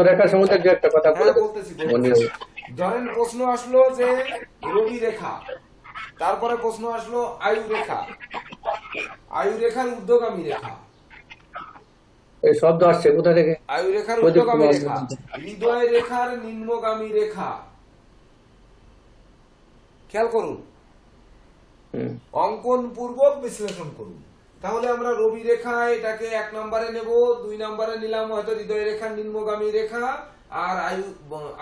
রেখা সম্বন্ধে যে একটা কথা বলতেছি। ধরেন প্রশ্ন আসলো যে রবি রেখা, তারপরে প্রশ্ন আসলো আয়ু রেখা, আয়ু রেখার ঊর্ধ্বগামী রেখা, এই শব্দ আসছে কোথা থেকে? আয়ু রেখার ঊর্ধ্বগামী রেখা, হৃদয় রেখার নিম্নগামী রেখা। খেয়াল করুন, অঙ্কন পূর্বক বিশ্লেষণ করুন। তাহলে আমরা রবি রেখা এটাকে 1 নম্বরে নেব, 2 নম্বরে নিলাম হয়তো হৃদয় রেখার নিম্নগামী রেখা আর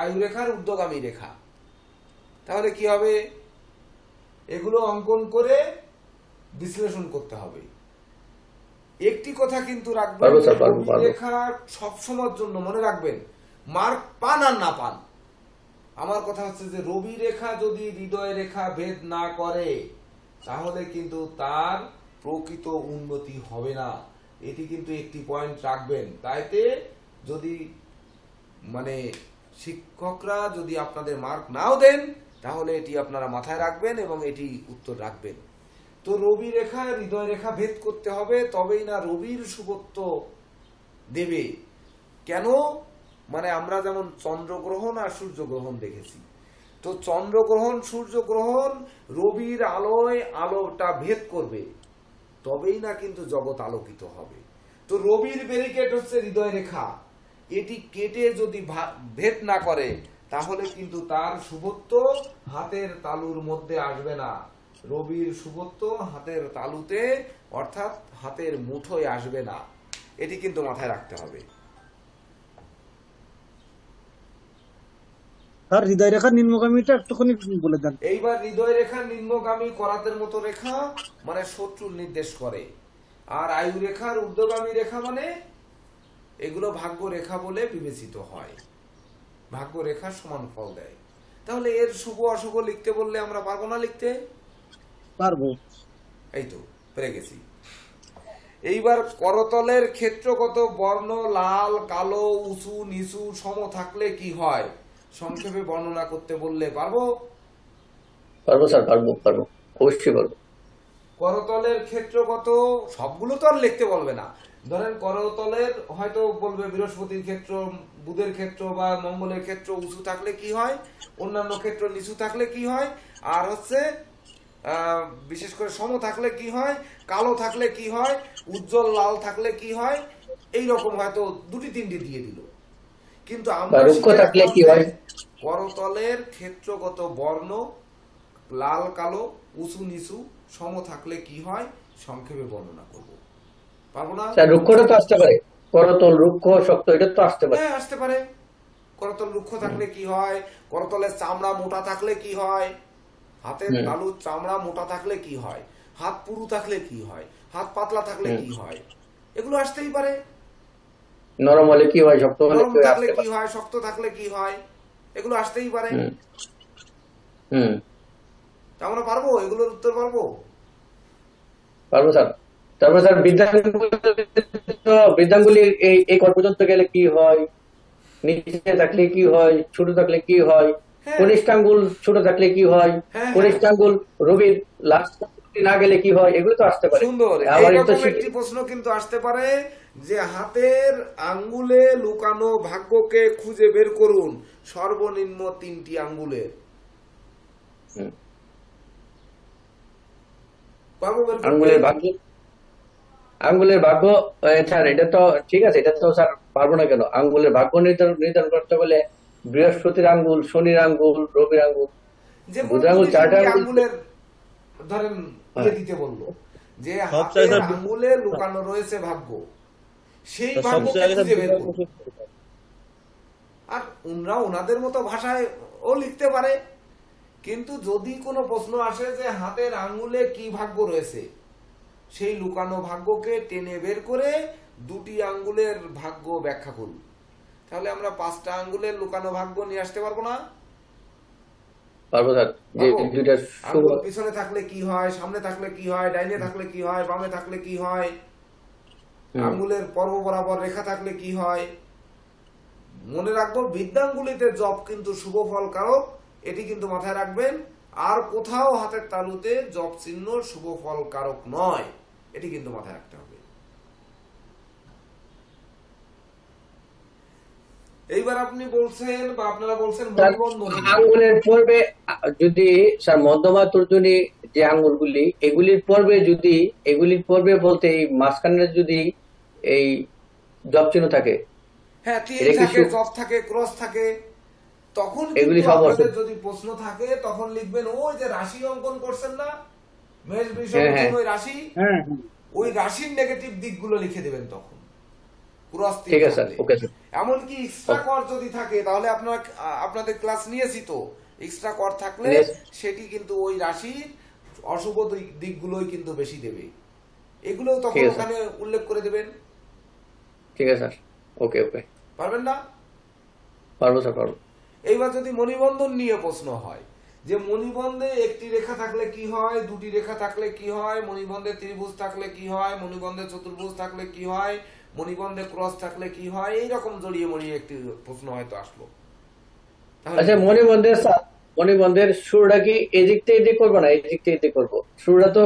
আয়ু রেখার ঊর্ধ্বগামী রেখা। তাহলে কি হবে, এগুলো অঙ্কন করে বিশ্লেষণ করতে হবে। একটি কথা কিন্তু রাখবেন, রবি রেখা সবসময়ের জন্য মনে রাখবেন, মার্ক পান আর না পান, আমার কথা হচ্ছে যে রবি রেখা যদি হৃদয় রেখা ভেদ না করে তাহলে কিন্তু তার প্রকৃত উন্নতি হবে না। এটি কিন্তু একটি পয়েন্ট রাখবেন। তাইতে যদি মানে শিক্ষকরা যদি আপনাদের মার্ক নাও দেন তাহলে এটি আপনারা মাথায় রাখবেন এবং এটি উত্তর রাখবেন। তো রবি রেখা হৃদয় রেখা ভেদ করতে হবে, তবেই না রবির শুভত্ব দেবে। কেন? মানে আমরা যেমন চন্দ্রগ্রহণ আর সূর্যগ্রহণ দেখেছি, তো চন্দ্রগ্রহণ সূর্যগ্রহণ রবির আলোয় আলোটা ভেদ করবে, তবেই না কিন্তু জগৎ আলোকিত হবে। তো রবির ব্যারিকেড হচ্ছে হৃদয় রেখা, এটি কেটে যদি ভেদ না করে তাহলে কিন্তু তার শুভত্ব হাতের তালুর মধ্যে আসবে না। রবির শুভত্ব হাতের তালুতে অর্থাৎ হাতের মুঠোয় আসবে না, এটি কিন্তু মাথায় রাখতে হবে। আর হৃদয় রেখার নিম্নগামীটা একটুখানি বলে দেন। এইবার হৃদয় রেখার নিম্নগামী করাতের মতো রেখা মানে শত্রুর নির্দেশ করে, আর আয়ু রেখার ঊর্ধ্বগামী রেখা মানে এগুলো ভাগ্য রেখা বলে বিবেচিত হয়, ভাগ্য রেখা সমান ফল দেয়। তাহলে এর শুভ অশুভ লিখতে বললে আমরা পারবো না লিখতে? পারবো। এই তো পেরে গেছি। এইবার করতলের ক্ষেত্রগত বর্ণ লাল কালো উঁচু নিচু সম থাকলে কি হয় সংক্ষেপে বর্ণনা করতে বললে পারবো? পারবো স্যার, পারবো, অবশ্যই পারবো। করতলের ক্ষেত্রগত সবগুলো তো আর লিখতে বলবে না। ধরেন করতলের হয়তো বলবে বৃহস্পতির ক্ষেত্র, বুধের ক্ষেত্র বা মঙ্গলের ক্ষেত্র উঁচু থাকলে কি হয়, অন্যান্য ক্ষেত্র নিচু থাকলে কি হয়, আর হচ্ছে বিশেষ করে সম থাকলে কি হয়, কালো থাকলে কি হয়, উজ্জ্বল লাল থাকলে কি হয়, এই রকম হয়তো 2-3টি দিয়ে দিল। কিন্তু আমরা থাকলে কি হয়, করতলের ক্ষেত্রগত বর্ণ লাল কালো উঁচু নিচু সম থাকলে কি হয় সংক্ষেপে বর্ণনা করব। পারবো না? রুক্ষটা তো আসতে পারে, করতল রুক্ষ শক্ত এটা তো আসতে পারে। হ্যাঁ আসতে পারে। করতল রুক্ষ থাকলে কি হয়, করতলের চামড়া মোটা থাকলে কি হয়, হাতের তালুর চামড়া মোটা থাকলে কি হয়, হাত পুরু থাকলে কি হয়, হাত পাতলা থাকলে কি হয়, এগুলো আসতেই পারে। নরম হলে কি হয়, শক্ত হলে থাকলে কি হয়, শক্ত থাকলে কি হয়, এগুলো আসতেই পারে। আমরা পারবো, এগুলোর উত্তর পারবো স্যার। তারপর স্যার বৃদ্ধাঙ্গুলি এই কর পর্যন্ত গেলে কি হয়, নিচে থাকলে কি হয়, ছোট থাকলে কি হয়, কনিষ্ঠাঙ্গুল ছোট থাকলে কি হয়, কনিষ্ঠাঙ্গুল রবির লাস্ট না গেলে কি হয়, এগুলো তো আসতে পারে। সুন্দর। এরকম একটি প্রশ্ন কিন্তু আসতে পারে যে হাতের আঙ্গুলে লুকানো ভাগ্যকে খুঁজে বের করুন সর্বনিম্ন 3টি আঙ্গুলের। আঙ্গুলের ভাগ্য স্যার এটা তো ঠিক আছে, এটা তো স্যার পারবো না কেন? আঙ্গুলের ভাগ্য নির্ধারণ করতে বলে বৃহস্পতির আঙ্গুল, শনির আঙ্গুল, রবির আঙ্গুল, বুধের আঙ্গুল, 4টা আঙ্গুলের ধরেন দিতে বললো যে হাতের আঙ্গুলে লুকানো রয়েছে ভাগ্য, সেই ভাগ্যকে খুঁজে বের করুন। আর ওনারা ওনাদের মতো ভাষায় ও লিখতে পারে, কিন্তু যদি কোনো প্রশ্ন আসে যে হাতের আঙ্গুলে কি ভাগ্য রয়েছে, সেই লুকানো ভাগ্যকে টেনে বের করে 2টি আঙ্গুলের ভাগ্য ব্যাখ্যা করুন, তাহলে আমরা 5টা আঙ্গুলের লুকানো ভাগ্য নিয়ে আসতে পারবো না? পারবো স্যার। আঙ্গুল পিছনে থাকলে কি হয়, সামনে থাকলে কি হয়, ডাইনে থাকলে কি হয়, বামে থাকলে কি হয়, আঙ্গুলের পর্ব বরাবর রেখা থাকলে কি হয়। মনে রাখবো বৃদ্ধাঙ্গুলিতে জপ কিন্তু শুভ ফল কারক, এটি কিন্তু মাথায় রাখবেন। আর কোথাও হাতের তালুতে জপ চিহ্ন শুভ ফল কারক নয়, এটি কিন্তু মাথায় রাখতে হবে। এইবার আপনি বলছেন বা আপনারা বলছেন মণিবন্ধন। আঙ্গুলের পর্বে যদি স্যার মধ্যমা তর্জনী যে আঙ্গুলগুলি এগুলির পর্বে বলতে এই মাঝখানের যদি এই জব চিহ্ন থাকে, হ্যাঁ, তীর এটা কি থাকে, জব থাকে, ক্রস থাকে, তখন এগুলি কিন্তু সব আপনাদের অসুখ। যদি প্রশ্ন থাকে তখন লিখবেন ওই যে রাশি অঙ্কন করছেন না, মেষ বৃষ হ্যাঁ, হ্যাঁ। মিথুন, ওই রাশি, হ্যাঁ ওই রাশির নেগেটিভ দিকগুলো লিখে দেবেন তখন ক্রস তীর ঠিক আছে স্যার, থাকলে। Okay sir. এমনকি এক্সট্রা কর যদি থাকে, তাহলে আপনাদের ক্লাস নিয়েছি তো, এক্সট্রা কর থাকলে নিয়েছি। সেটি কিন্তু ওই রাশির অশুভ দিকগুলোই কিন্তু বেশি দেবে, এগুলোও তখন ঠিক আছে। ওখানে উল্লেখ করে দেবেন। ঠিক আছে স্যার, ওকে ওকে, পারবেন না? পারবো স্যার, পারবো। এইবার যদি মণিবন্ধন নিয়ে প্রশ্ন হয় যে মণিবন্ধে একটি রেখা থাকলে কি হয়, দুটি রেখা থাকলে কি হয়, মণিবন্ধে ত্রিভুজ থাকলে কি হয়, মণিবন্ধে চতুর্ভুজ থাকলে কি হয়, মণিবন্ধে ক্রস থাকলে কি হয়, এইরকম জড়িয়ে মড়িয়ে একটি প্রশ্ন হয়তো আসলো। তাহলে আচ্ছা, মণিবন্ধের শুরুটা কি এদিক থেকে এদিক করবো না এদিক থেকে এদিক করবো? শুরুটা তো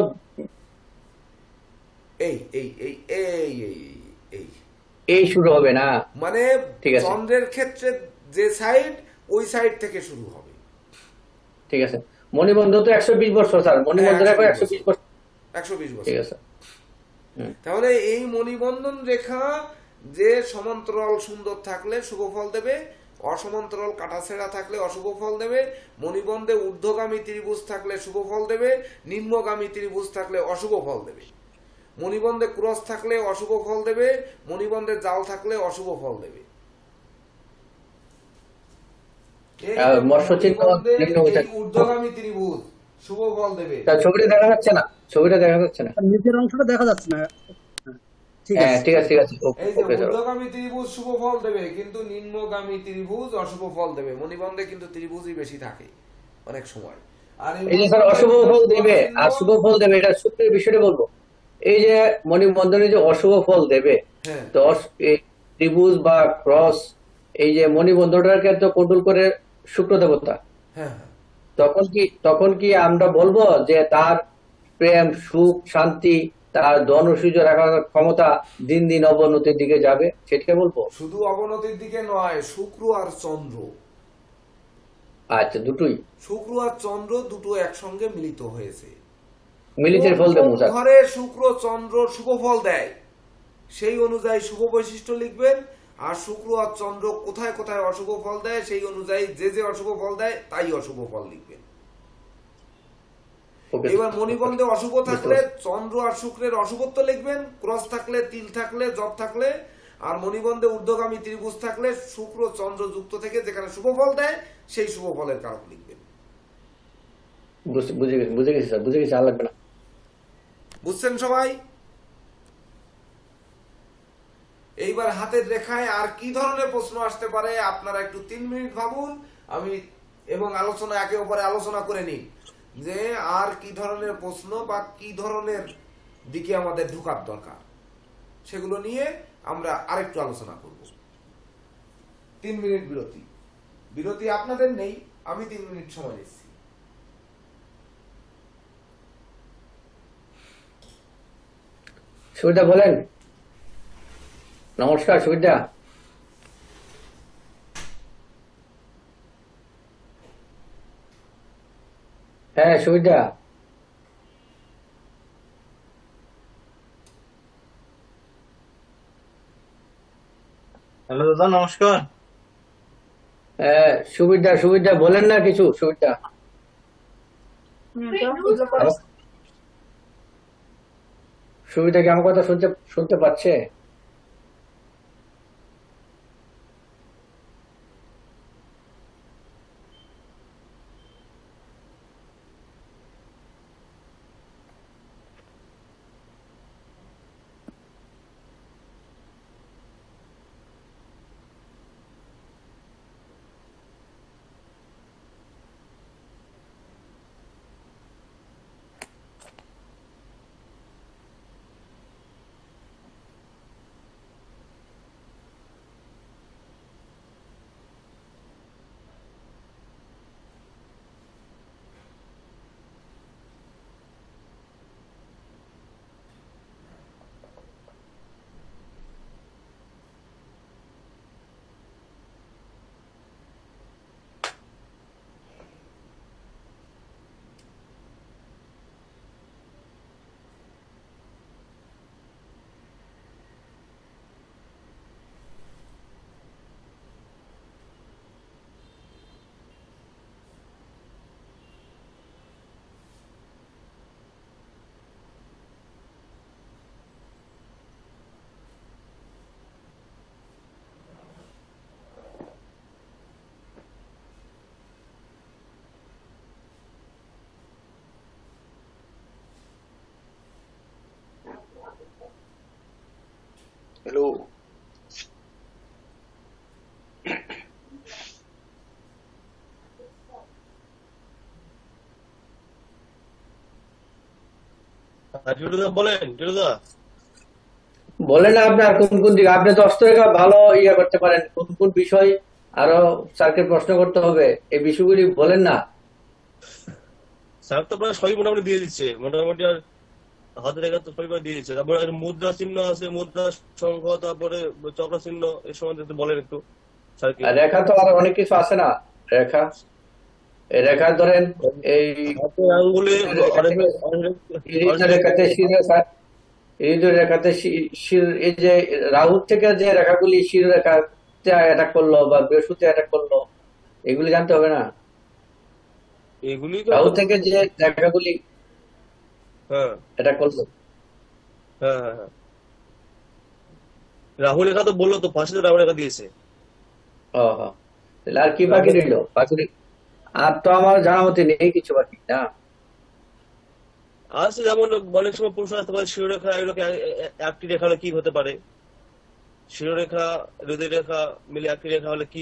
এই এই এই এই এই এই এই শুরু হবে না? মানে ঠিক আছে। চন্দ্রের ক্ষেত্রে যে সাইড, ওই সাইড থেকে শুরু হবে। ঠিক আছে। মণিবন্ধ তো 120 বছর স্যার, মণিবন্ধ রেখা 120 বছর। 120 ঠিক বছর। আছে। তাহলে এই মণিবন্ধন রেখা যে সমান্তরাল সুন্দর থাকলে শুভ ফল দেবে, অসমান্তরাল কাটাছেঁড়া থাকলে অশুভ ফল দেবে, মণিবন্ধে ঊর্ধ্বগামী ত্রিভুজ থাকলে শুভ ফল দেবে, নিম্নগামী ত্রিভুজ থাকলে অশুভ ফল দেবে, মণিবন্ধে ক্রস থাকলে অশুভ ফল দেবে, মণিবন্ধে জাল থাকলে অশুভ ফল দেবে। ঊর্ধ্বগামী ত্রিভুজ শুভ ফল দেবে। ছবিটা দেখা যাচ্ছে না, ছবিটা দেখা যাচ্ছে না। নিচের অংশটা দেখা যাচ্ছে না। ঠিক হ্যাঁ, আছে। ঠিক আছে, ঠিক আছে, এই যে ওকে স্যার। ঊর্ধ্বগামী ত্রিভুজ শুভ ফল দেবে, কিন্তু নিম্নগামী ত্রিভুজ অশুভ ফল দেবে। মণিবন্ধে কিন্তু ত্রিভুজই বেশি থাকে অনেক সময়। আর এই যে স্যার অশুভ ফল দেবে আর শুভ ফল দেবে, এটা সূত্রের বিষয়টা বলবো। এই যে মণিবন্ধনে যে অশুভ ফল দেবে, হ্যাঁ তো এই ত্রিভুজ বা ক্রস, এই যে মণিবন্ধনটাকে তো কন্ট্রোল করে শুক্র দেবতা। হ্যাঁ হ্যাঁ, তখন কি আমরা বলবো যে তার প্রেম, সুখ, শান্তি, তার ধন ঐশ্বর্য রাখার ক্ষমতা দিন দিন অবনতির দিকে যাবে, সেটাকে বলবো? শুধু অবনতির দিকে নয়, শুক্র আর চন্দ্র, আচ্ছা, দুটোই শুক্র আর চন্দ্র দুটো একসঙ্গে মিলিত হয়েছে। মিলিতের ফল দেবো স্যার। ঘরে শুক্র চন্দ্র শুভ ফল দেয় সেই অনুযায়ী শুভ বৈশিষ্ট্য লিখবেন, আর শুক্র আর চন্দ্র কোথায় কোথায় অশুভ ফল দেয় সেই অনুযায়ী যে যে অশুভ ফল দেয় তাই অশুভ ফল লিখবেন। ওকে, এবার মণিবন্ধে অশুভ থাকলে চন্দ্র আর শুক্রের অশুভত্ব লিখবেন, ক্রস থাকলে, তিল থাকলে, জব থাকলে, আর মণিবন্ধে ঊর্ধ্বগামী ত্রিভুজ থাকলে শুক্র চন্দ্র যুক্ত থেকে যেখানে শুভ ফল দেয় সেই শুভ ফলের কারক লিখবেন। বুঝে গেছি স্যার, বুঝে গেছি, আর লাগবে না। বুঝছেন সবাই? এইবার হাতের রেখায় আর কি ধরনের প্রশ্ন আসতে পারে আপনারা একটু 3 মিনিট ভাবুন, আমি এবং আলোচনা একে অপরে আলোচনা করে নিন যে আর কি ধরনের প্রশ্ন বা কি ধরনের দিকে আমাদের ঢোকার দরকার, সেগুলো নিয়ে আমরা আরেকটু আলোচনা করব। 3 মিনিট বিরতি। বিরতি আপনাদের নেই, আমি 3 মিনিট সময় নিচ্ছি। সুবিধা বলেন। নমস্কার সুবিধা। হ্যাঁ সুবিধা। হ্যালো দাদা, নমস্কার। হ্যাঁ সুবিধা, সুবিধা বলেন না কিছু, সুবিধা। সুবিধা কি আমার কথা শুনতে পাচ্ছে? টিটুদা বলেন, টিটুদা। বলেন না আপনার কোন কোন দিকে আপনি 10 টাকা ভালো ইয়ে করতে পারেন, কোন কোন বিষয় আরো স্যারকে প্রশ্ন করতে হবে এই বিষয়গুলি বলেন না। স্যার তো প্রায় সবই মোটামুটি দিয়ে দিচ্ছে, মোটামুটি আর হাতের রেখা তো সবই দিয়ে দিচ্ছে। তারপরে মুদ্রা চিহ্ন আছে, মুদ্রা সংঘ, তারপরে চক্র চিহ্ন, এই সম্বন্ধে একটু বলেন একটু স্যারকে। আর রেখা তো আরো অনেক কিছু আছে না, রেখা এই রেখা ধরেন এই হাতের আঙ্গুলে রেখাতে শিরোরেখা, এই যে রেখাতে এই যে রাহু থেকে যে রেখাগুলি শিরোরেখাতে অ্যাটাক করলো বা বৃহস্পতি অ্যাটাক করলো, এগুলি জানতে হবে না। এগুলি রাহু থেকে যে রেখাগুলি হ্যাঁ অ্যাটাক করলো, হ্যাঁ হ্যাঁ হ্যাঁ, রাহুল রেখা তো বললো তো, পাশে রাহুল রেখা দিয়েছে। তাহলে আর কি বাকি রইলো? বাকি আর তো আমার জানা মতে নেই কিছু বাকি না। আছে যেমন অনেক সময় প্রশ্ন আসতে পারে, শিরোরেখা এগুলোকে একটি রেখা হলে কি হতে পারে, শিরোরেখা হৃদয় রেখা মিলে একটি রেখা হলে কি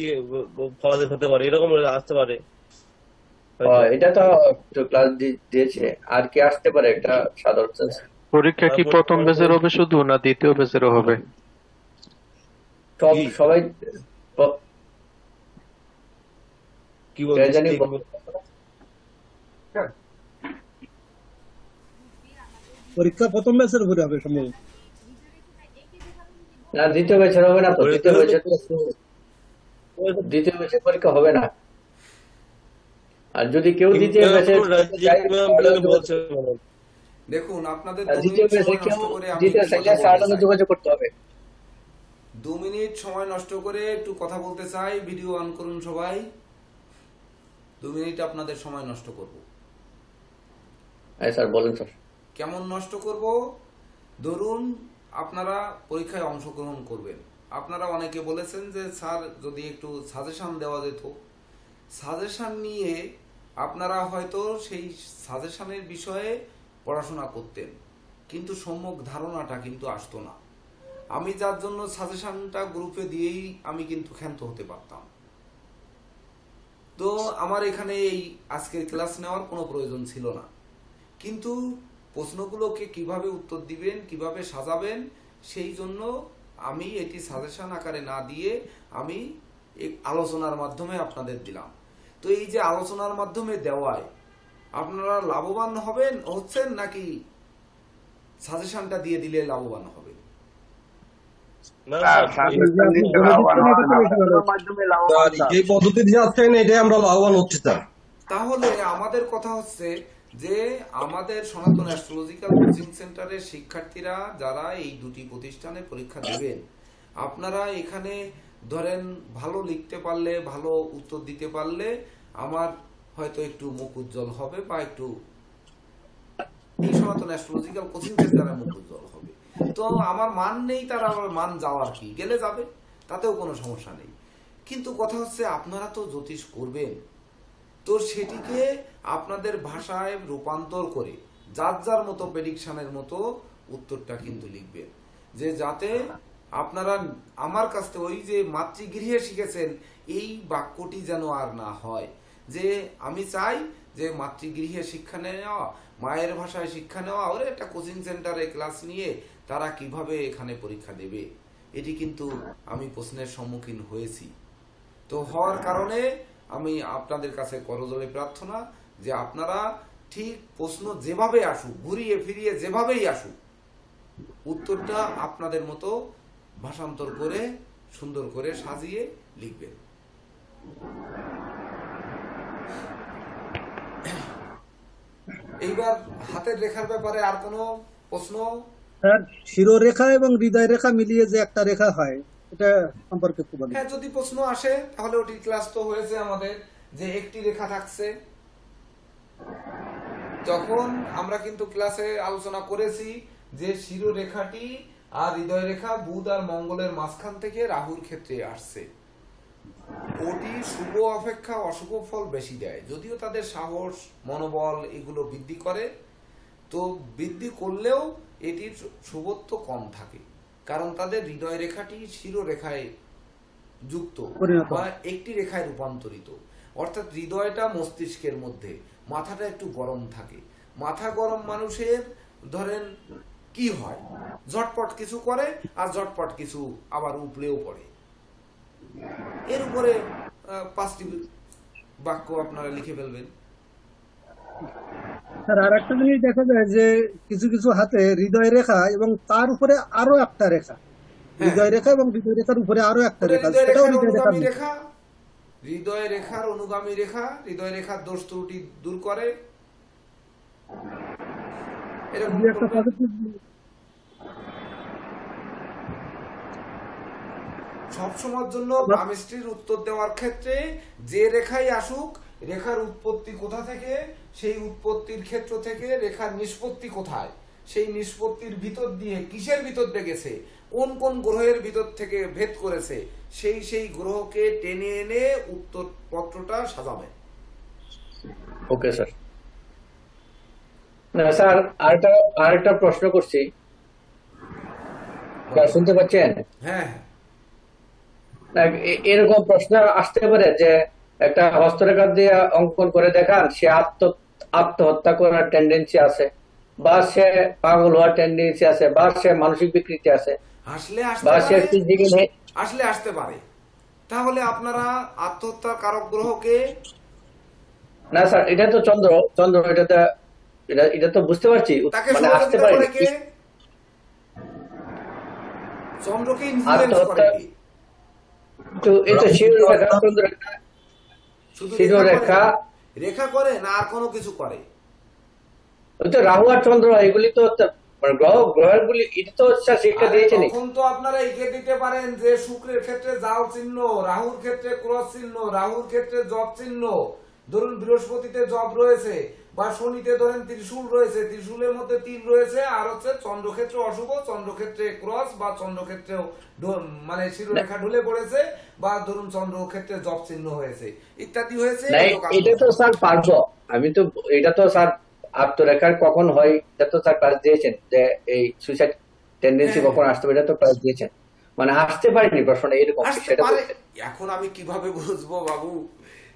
ফলাদেশ হতে পারে, এরকম আসতে পারে। এটা তো একটু ক্লাস দিয়েছে। আর কি আসতে পারে একটা সাধারণ sense? পরীক্ষা কি প্রথম ব্যাচের হবে শুধু না দ্বিতীয় ব্যাচেরও হবে? সবাই কি বলতে জানি পরীক্ষা প্রথম ব্যাচের উপরে হবে সম্ভবত। না, দ্বিতীয় ব্যাচের হবে না তো, দ্বিতীয় ব্যাচের পরীক্ষা হবে না। আর যদি কেউ দ্বিতীয় ব্যাচে দেখুন, আপনাদের দ্বিতীয় ব্যাচে কেউ দ্বিতীয় সাথে যোগাযোগ করতে হবে। 2 মিনিট সময় নষ্ট করে একটু কথা বলতে চাই। ভিডিও অন করুন সবাই। 2 মিনিট আপনাদের সময় নষ্ট করব। স্যার বলেন স্যার। কেমন নষ্ট করব? ধরুন আপনারা পরীক্ষায় অংশগ্রহণ করবেন, আপনারা অনেকে বলেছেন যে স্যার যদি একটু সাজেশন দেওয়া যেত। সাজেশন নিয়ে আপনারা হয়তো সেই সাজেশনের বিষয়ে পড়াশোনা করতেন, কিন্তু সম্যক ধারণাটা কিন্তু আসতো না। আমি যার জন্য সাজেশনটা গ্রুপে দিয়েই আমি কিন্তু ক্ষান্ত হতে পারতাম। তো আমার এখানে এই আজকের ক্লাস নেওয়ার কোনো প্রয়োজন ছিল না, কিন্তু প্রশ্নগুলোকে কিভাবে উত্তর দিবেন, কিভাবে সাজাবেন, সেই জন্য আমি এটি সাজেশন আকারে না দিয়ে আমি আলোচনার মাধ্যমে আপনাদের দিলাম। তো এই যে আলোচনার মাধ্যমে দেওয়ায় আপনারা লাভবান হচ্ছেন নাকি সাজেশনটা দিয়ে দিলে লাভবান হবেন? এই পদ্ধতি যাচ্ছেন এটাই আমরা লাভবান হচ্ছি। তাহলে আমাদের কথা হচ্ছে যে আমাদের সনাতন অ্যাস্ট্রোলজিক্যাল কোচিং সেন্টারের শিক্ষার্থীরা যারা এই দুটি প্রতিষ্ঠানে পরীক্ষা দিবেন, আপনারা এখানে ধরেন ভালো লিখতে পারলে, ভালো উত্তর দিতে পারলে আমার হয়তো একটু মুখ উজ্জ্বল হবে, বা একটু এই সনাতন অ্যাস্ট্রোলজিক্যাল কোচিং সেন্টারের মুখ উজ্জ্বল হবে। তো আমার মান নেই, তার আমার মান যাওয়ার কি, গেলে যাবে, তাতেও কোনো সমস্যা নেই। কিন্তু কথা হচ্ছে আপনারা তো জ্যোতিষ করবেন, তো সেটিকে আপনাদের ভাষায় রূপান্তর করে যার যার মতো প্রেডিকশনের মতো উত্তরটা কিন্তু লিখবেন, যে যাতে আপনারা আমার কাছ থেকে ওই যে মাতৃগৃহে শিখেছেন এই বাক্যটি যেন আর না হয়। যে আমি চাই যে মাতৃগৃহে শিক্ষা নেওয়া, মায়ের ভাষায় শিক্ষা নেওয়া, ওরা একটা কোচিং সেন্টারে ক্লাস নিয়ে তারা কিভাবে এখানে পরীক্ষা দেবে, এটি কিন্তু আমি প্রশ্নের সম্মুখীন হয়েছি। তো হওয়ার কারণে আমি আপনাদের কাছে করজোড়ে প্রার্থনা যে আপনারা ঠিক প্রশ্ন যেভাবে আসুক, ঘুরিয়ে ফিরিয়ে যেভাবেই আসুক, উত্তরটা আপনাদের মতো ভাষান্তর করে সুন্দর করে সাজিয়ে লিখবেন। এইবার হাতের রেখার ব্যাপারে আর কোনো প্রশ্ন? স্যার, শিরোরেখা এবং হৃদয় রেখা মিলিয়ে যে একটা রেখা হয়, এটা সম্পর্কে একটু বলুন। হ্যাঁ, যদি প্রশ্ন আসে তাহলে ওটি ক্লাস তো হয়েছে আমাদের, যে একটি রেখা থাকছে। তখন আমরা কিন্তু ক্লাসে আলোচনা করেছি যে শিরোরেখাটি আর হৃদয় রেখা বুধ আর মঙ্গলের মাঝখান থেকে রাহুর ক্ষেত্রে আসছে। ওটি শুভ অপেক্ষা অশুভ ফল বেশি দেয়, যদিও তাদের সাহস, মনোবল এগুলো বৃদ্ধি করে, তো বৃদ্ধি করলেও এটির শুভত্ব কম থাকে, কারণ তাদের হৃদয় রেখাটি শিরোরেখায় যুক্ত বা একটি রেখায় রূপান্তরিত। অর্থাৎ হৃদয়টা মস্তিষ্কের মধ্যে, মাথাটা একটু গরম থাকে। মাথা গরম মানুষের ধরেন কি হয়, ঝটপট কিছু করে আর ঝটপট কিছু আবার উপলেও পড়ে। এর উপরে 5টি বাক্য আপনারা লিখে ফেলবেন। স্যার আর একটা জিনিস দেখা যায় যে কিছু কিছু হাতে হৃদয় রেখা এবং তার উপরে আরো একটা রেখা, হৃদয় রেখা এবং হৃদয় রেখার উপরে আরো একটা রেখা, হৃদয় সেটাও রেখার হৃদয় রেখা অনুগামী রেখা, হৃদয় রেখার অনুগামী রেখা হৃদয় রেখার দোষ ত্রুটি দূর করে। এরকম দুই একটা করবেন। পজিটিভ। সবসময়ের জন্য পামিস্ট্রির উত্তর দেওয়ার ক্ষেত্রে যে রেখাই আসুক, রেখার উৎপত্তি কোথা থেকে, সেই উৎপত্তির ক্ষেত্র থেকে রেখার নিষ্পত্তি কোথায়, সেই নিষ্পত্তির ভিতর দিয়ে কিসের ভিতর দিয়ে গেছে, কোন কোন গ্রহের ভিতর থেকে ভেদ করেছে, সেই সেই গ্রহকে টেনে এনে উত্তর পত্রটা সাজাবে। Okay sir. না স্যার, আরেকটা প্রশ্ন করছি, শুনতে পাচ্ছেন? হ্যাঁ, এরকম প্রশ্ন আসতে পারে যে একটা হস্তরেখা দিয়ে অঙ্কন করে দেখান, সে আত্মহত্যা করার টেন্ডেন্সি আছে, বা সে পাগল হওয়ার টেন্ডেন্সি আছে, বা সে মানসিক বিকৃতি আছে, বা সে আসতে পারে। তাহলে আপনারা আত্মহত্যার কারক গ্রহকে, না স্যার এটা তো চন্দ্র এটা তো বুঝতে পারছি, তাকে মানে আসতে সহযোগিতা পারে করে কে? চন্দ্রকে ইনফ্লুয়েন্স করে কে? এটা শিরোরেখা, শুধু শিরোরেখা রেখা করে না আর কোনো কিছু করে? রাহু আর চন্দ্র এগুলি তো মানে গ্রহগুলি, এটা তো শিক্ষা দিয়েছে। তখন তো আপনারা এঁকে দিতে পারেন যে শুক্রের ক্ষেত্রে জাল চিহ্ন, রাহুর ক্ষেত্রে ক্রস চিহ্ন, রাহুর ক্ষেত্রে জব চিহ্ন, ধরুন বৃহস্পতিতে জব রয়েছে, বা শনিতে ধরেন ত্রিশূল রয়েছে, ত্রিশূলের মধ্যে তীর রয়েছে, আর হচ্ছে চন্দ্রক্ষেত্রে অশুভ, চন্দ্রক্ষেত্রে ক্রস, বা চন্দ্রক্ষেত্রে মানে শিরোরেখা ঢুলে পড়েছে, বা ধরুন চন্দ্রক্ষেত্রে জব চিহ্ন হয়েছে, ইত্যাদি হয়েছে। এটা তো স্যার পারবো আমি তো, এটা তো স্যার আত্মরেখার কখন হয় এটা তো স্যার ক্লাস দিয়েছেন, যে এই সুইসাইড টেন্ডেন্সি কখন আসতে পারে, এটা তো ক্লাস দিয়েছেন, মানে আসতে পারেনি প্রশ্নটা এরকম সেটা। এখন আমি কিভাবে বুঝবো বাবু,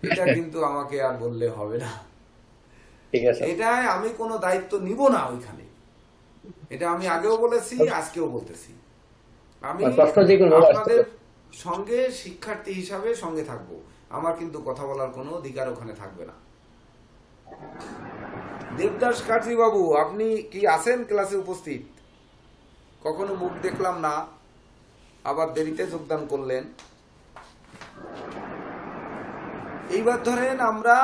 এটা কিন্তু আমাকে আর বললে হবে না। ঠিক আছে, এটাই আমি কোনো দায়িত্ব নিব না ওইখানে, এটা আমি আগেও বলেছি, আজকেও বলতেছি। আমি আপনাদের সঙ্গে শিক্ষার্থী হিসাবে সঙ্গে থাকবো, আমার কিন্তু কথা বলার কোনো অধিকার ওখানে থাকবে না। দেবদাস কাজী বাবু, আপনি কি আছেন ক্লাসে উপস্থিত? কখনো মুখ দেখলাম না, আবার দেরিতে যোগদান করলেন। এইবার ধরেন আমরা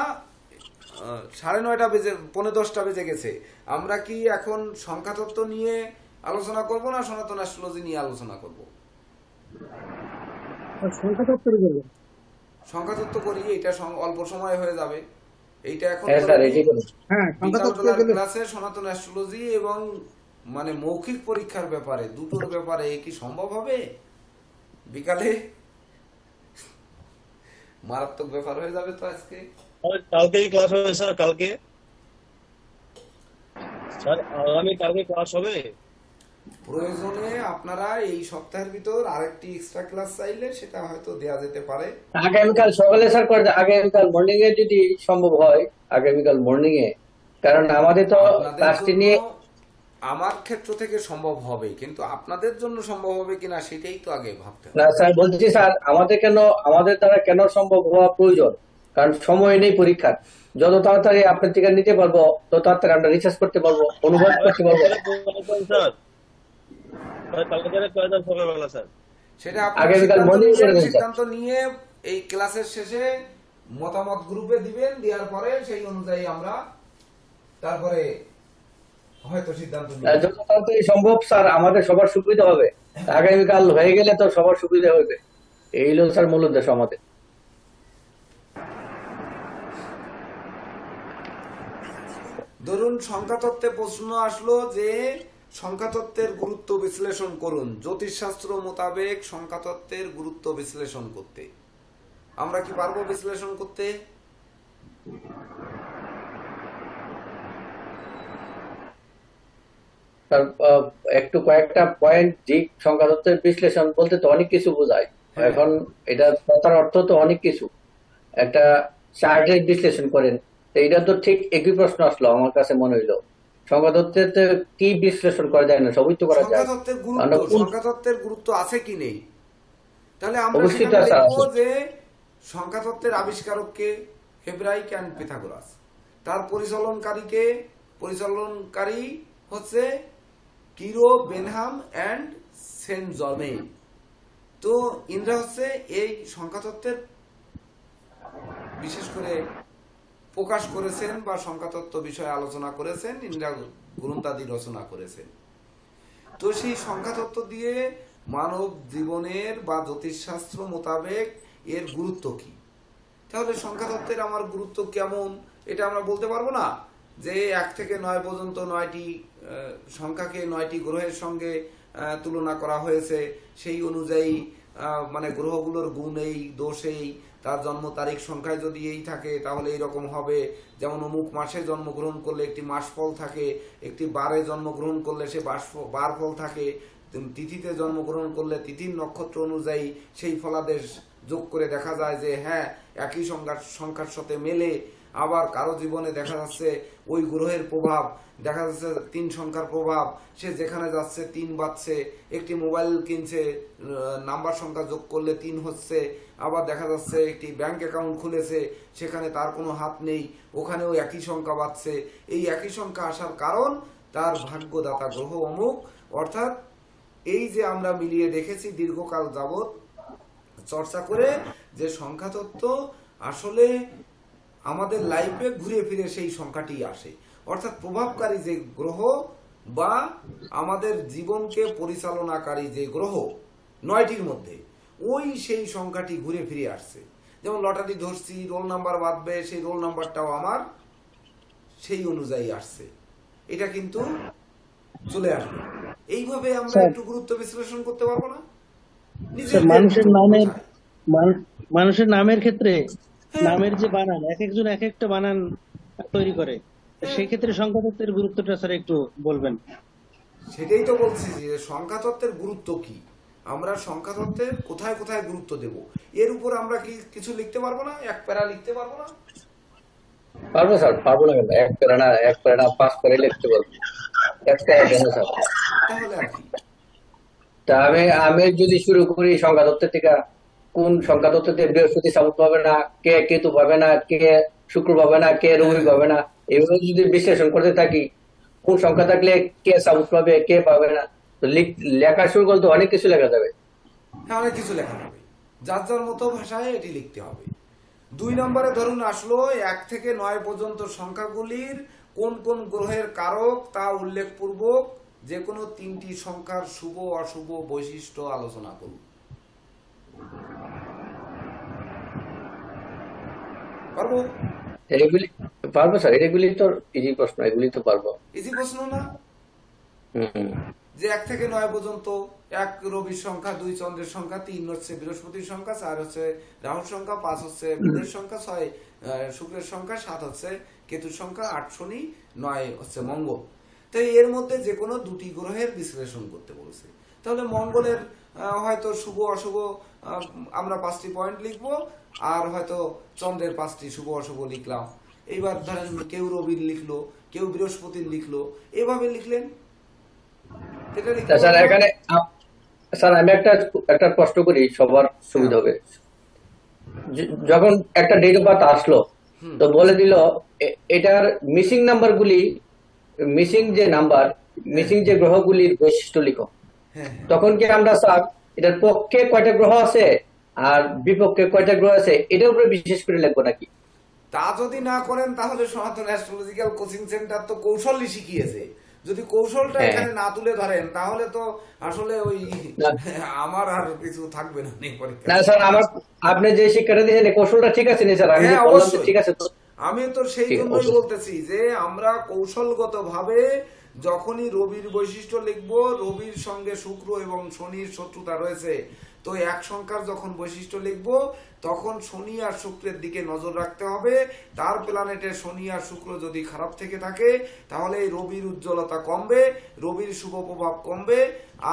9:30 বেজে 9:45 বেজে গেছে, আমরা কি এখন সংখ্যাতত্ত্ব নিয়ে আলোচনা করব না সনাতন অ্যাস্ট্রোলজি নিয়ে আলোচনা করব? সংখ্যাতত্ত্ব করি, এটা অল্প সময় হয়ে যাবে। এইটা এখন ক্লাসে সনাতন অ্যাস্ট্রোলজি এবং মানে মৌখিক পরীক্ষার ব্যাপারে, দুটোর ব্যাপারে কি সম্ভব হবে? বিকালে মারাত্মক ব্যাপার হয়ে যাবে তো আজকে। কালকে ক্লাস হবে স্যার? কালকে স্যার আগামী কালকে ক্লাস হবে? প্রয়োজনে আপনারা এই সপ্তাহের ভিতর আরেকটি এক্সট্রা ক্লাস চাইলে সেটা হয়তো দেয়া যেতে পারে। আগামীকাল সকালে স্যার করে, আগামীকাল মর্নিং এ যদি সম্ভব হয়, আগামীকাল মর্নিং এ, কারণ আমাদের তো ক্লাসটি নিয়ে আমার ক্ষেত্র থেকে সম্ভব হবে, কিন্তু আপনাদের জন্য সম্ভব হবে কিনা সেটাই তো আগে ভাবতে হবে। না স্যার বলছি স্যার, আমাদের দ্বারা কেন সম্ভব হওয়া প্রয়োজন, কারণ সময় নেই পরীক্ষার। যত তাড়াতাড়ি আপনার থেকে নিতে পারবো তত তাড়াতাড়ি আমরা রিসার্চ করতে পারবো, অনুবাদ করতে পারবো। সেটা আপনারা সিদ্ধান্ত নিয়ে এই ক্লাসের শেষে মতামত গ্রুপে দিবেন, দেওয়ার পরে সেই অনুযায়ী আমরা তারপরে হয়তো সিদ্ধান্ত নিব। যত তাড়াতাড়ি সম্ভব স্যার, আমাদের সবার সুবিধা হবে। আগামীকাল হয়ে গেলে তো সবার সুবিধা হবে, এই হলো স্যার মূল উদ্দেশ্য আমাদের। ধরুন সংখ্যাতত্ত্বে প্রশ্ন আসলো যে সংখ্যাতত্ত্বের গুরুত্ব বিশ্লেষণ করুন, জ্যোতিষশাস্ত্র মোতাবেক সংখ্যাতত্ত্বের গুরুত্ব বিশ্লেষণ করতে। আমরা কি পারবো বিশ্লেষণ করতে? একটু কয়েকটা পয়েন্ট, দিক সংখ্যাতত্ত্বের বিশ্লেষণ বলতে তো অনেক কিছু বোঝায়। এখন এটা কথার অর্থ তো অনেক কিছু, একটা চার্টের বিশ্লেষণ করেন, এটা তো ঠিক একই প্রশ্ন আসলো আমার কাছে মনে হইলো সংখ্যাতত্ত্বে কি বিশ্লেষণ করা যায় না, সবই তো করা যায়। সংখ্যাতত্ত্বের গুরুত্ব, সংখ্যাতত্ত্বের গুরুত্ব আছে কি নেই? তাহলে আমরা অবশ্যই সেখানে আছে, লিখবো আছে। যে সংখ্যাতত্ত্বের আবিষ্কারককে হেব্রাইক এন্ড পিথাগোরাস, তার পরিচালনকারী হচ্ছে কিরো, বেনহাম এন্ড সেন্ট জর্মেইন। তো ইনরা হচ্ছে এই সংখ্যাতত্ত্বের বিশেষ করে প্রকাশ করেছেন বা সংখ্যাতত্ত্ব বিষয়ে আলোচনা করেছেন, ইনরা গ্রন্থাদি রচনা করেছেন। তো সেই সংখ্যাতত্ত্ব দিয়ে মানব জীবনের বা জ্যোতিষশাস্ত্র মোতাবেক এর গুরুত্ব কি, তাহলে সংখ্যাতত্ত্বের আমার গুরুত্ব কেমন এটা আমরা বলতে পারবো না যে 1 থেকে 9 পর্যন্ত 9টি সংখ্যাকে 9টি গ্রহের সঙ্গে তুলনা করা হয়েছে, সেই অনুযায়ী মানে গ্রহগুলোর গুণ এই, দোষ এই, তার জন্ম তারিখ সংখ্যায় যদি এই থাকে তাহলে এইরকম হবে। যেমন অমুক মাসে জন্মগ্রহণ করলে একটি মাস ফল থাকে, একটি বারে জন্মগ্রহণ করলে সে বার ফল থাকে, তিথিতে জন্মগ্রহণ করলে তিথির নক্ষত্র অনুযায়ী সেই ফলাদেশ যোগ করে দেখা যায় যে হ্যাঁ একই সংখ্যার সাথে মেলে। আবার কারো জীবনে দেখা যাচ্ছে ওই গ্রহের প্রভাব, দেখা যাচ্ছে 3 সংখ্যার প্রভাব, সে যেখানে যাচ্ছে 3 বাজছে, একটি মোবাইল কিনছে নাম্বার সংখ্যা যোগ করলে 3 হচ্ছে। আবার দেখা যাচ্ছে একটি ব্যাংক অ্যাকাউন্ট খুলেছে, সেখানে তার কোনো হাত নেই, ওখানেও একই সংখ্যা বাজছে। এই একই সংখ্যা আসার কারণ তার ভাগ্যদাতা গ্রহ অমুক। অর্থাৎ এই যে আমরা মিলিয়ে দেখেছি দীর্ঘকাল যাবৎ চর্চা করে যে সংখ্যাতত্ত্ব আসলে আমাদের লাইফে ঘুরে ফিরে সেই সংখ্যাটি আসে, অর্থাৎ প্রভাবকারী যে গ্রহ বা আমাদের জীবনকে পরিচালনাকারী যে গ্রহ 9টির মধ্যে ওই সেই সংখ্যাটি ঘুরে ফিরে আসছে। যেমন লটারি ধরছি, রোল নাম্বার বাঁধবে, সেই রোল নাম্বারটাও আমার সেই অনুযায়ী আসছে, এটা কিন্তু চলে আসবে। এইভাবে আমরা একটু গুরুত্ব বিশ্লেষণ করতে পারবো না? মানুষের নামের ক্ষেত্রে নামের যে বানান, এক একজন এক একটা বানান তৈরি করে, সেই ক্ষেত্রে সংখ্যাতত্ত্বের গুরুত্বটা স্যার একটু বলবেন। সেটাই তো বলছি যে সংখ্যাতত্ত্বের গুরুত্ব কি, আমরা সংখ্যাতত্ত্বের কোথায় কোথায় গুরুত্ব দেব, এর উপর আমরা কি কিছু লিখতে পারবো না? এক প্যারা লিখতে পারবো না? পারবো স্যার, পারবো না কেন? এক প্যারা না 5 প্যারা লিখতে পারবো। এক প্যারা দেন স্যার। তাহলে আর কি? তা আমি যদি শুরু করি সংখ্যাতত্ত্ব থেকে, কোন সংখ্যাতত্ত্বতে বৃহস্পতি সাবুত পাবে না, কে কেতু পাবে না, কে শুক্র পাবে না, কে রবি পাবে না, এগুলো যদি বিশ্লেষণ করতে থাকি, কোন সংখ্যা থাকলে কে সাবুত পাবে, কে পাবে না, তো লেখা শুরু করলে তো অনেক কিছু লেখা যাবে। হ্যাঁ, অনেক কিছু লেখা যাবে, যার যার মতো ভাষায় এটি লিখতে হবে। 2 নম্বরে ধরুন আসলো 1 থেকে 9 পর্যন্ত সংখ্যাগুলির কোন কোন গ্রহের কারক তা উল্লেখপূর্বক যে কোনো 3টি সংখ্যার শুভ অশুভ বৈশিষ্ট্য আলোচনা করুন। পারবো? এগুলি পারবো স্যার, এগুলি তো ইজি প্রশ্ন, এগুলি তো পারবো। ইজি প্রশ্ন না? যে 1 থেকে 9 পর্যন্ত 1 রবির সংখ্যা, 2 চন্দ্রের সংখ্যা, 3 হচ্ছে বৃহস্পতির সংখ্যা, 4 হচ্ছে রাহুর সংখ্যা, 5 হচ্ছে বুধের সংখ্যা, 6 শুক্রের সংখ্যা, 7 হচ্ছে কেতুর সংখ্যা, 8 শনি, 9 হচ্ছে মঙ্গল। তাই এর মধ্যে যে কোনো 2টি গ্রহের বিশ্লেষণ করতে বলেছে। তাহলে মঙ্গলের হয়তো শুভ অশুভ আমরা 5টি পয়েন্ট লিখবো, আর হয়তো চন্দ্রের 5টি শুভ অশুভ লিখলাম। এইবার ধরেন কেউ রবির লিখলো, কেউ বৃহস্পতির লিখলো, এভাবে লিখলেন। স্যার এখানে স্যার আমি একটা প্রশ্ন করি, সবার সুবিধা হবে। যখন একটা ডেট অফ বার্থ আসলো, তো বলে দিল এটার মিসিং নাম্বার গুলি, মিসিং যে নাম্বার, মিসিং যে গ্রহগুলির বৈশিষ্ট্য লিখো, তখন কি আমরা স্যার এটার পক্ষে কয়টা গ্রহ আছে আর বিপক্ষে কয়টা গ্রহ আছে এটার উপরে বিশেষ করে লিখবো নাকি? তা যদি না করেন তাহলে সনাতন অ্যাস্ট্রোলজিক্যাল কোচিং সেন্টার তো কৌশলই শিখিয়েছে। যদি কৌশলটা এখানে না তুলে ধরেন তাহলে তো আসলে ওই আমার আর কিছু থাকবে না পরীক্ষা। না স্যার, আপনি যে শিক্ষাটা দিয়েছেন কৌশলটা ঠিক আছে নি স্যার? আমি বললাম ঠিক আছে, তো আমি তো সেই জন্যই বলতেছি যে আমরা কৌশলগত ভাবে যখনই রবির বৈশিষ্ট্য লিখবো, রবির সঙ্গে শুক্র এবং শনির শত্রুতা রয়েছে, তো 1 সংখ্যার যখন বৈশিষ্ট্য লিখবো তখন শনি আর শুক্রের দিকে নজর রাখতে হবে। তার প্ল্যানেটে শনি আর শুক্র যদি খারাপ থেকে থাকে তাহলে রবির উজ্জ্বলতা কমবে, রবির শুভ প্রভাব কমবে।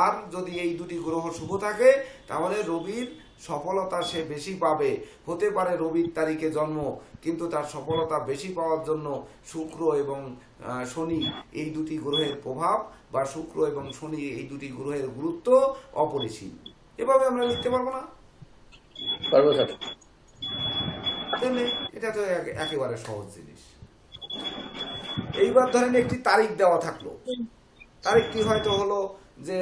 আর যদি এই 2টি গ্রহ শুভ থাকে তাহলে রবির সফলতা সে বেশি পাবে। হতে পারে রবির তারিখে জন্ম, কিন্তু তার সফলতা বেশি পাওয়ার জন্য শুক্র এবং শনি এই দুটি গ্রহের প্রভাব বা শুক্র এবং শনি এই দুটি গ্রহের গুরুত্ব অপরিসীম। এভাবে আমরা লিখতে পারবো না? পারবো স্যার। তাহলে এটা তো একেবারে সহজ জিনিস। এইবার ধরেন একটি তারিখ দেওয়া থাকলো, তারিখটি হয়তো হলো যে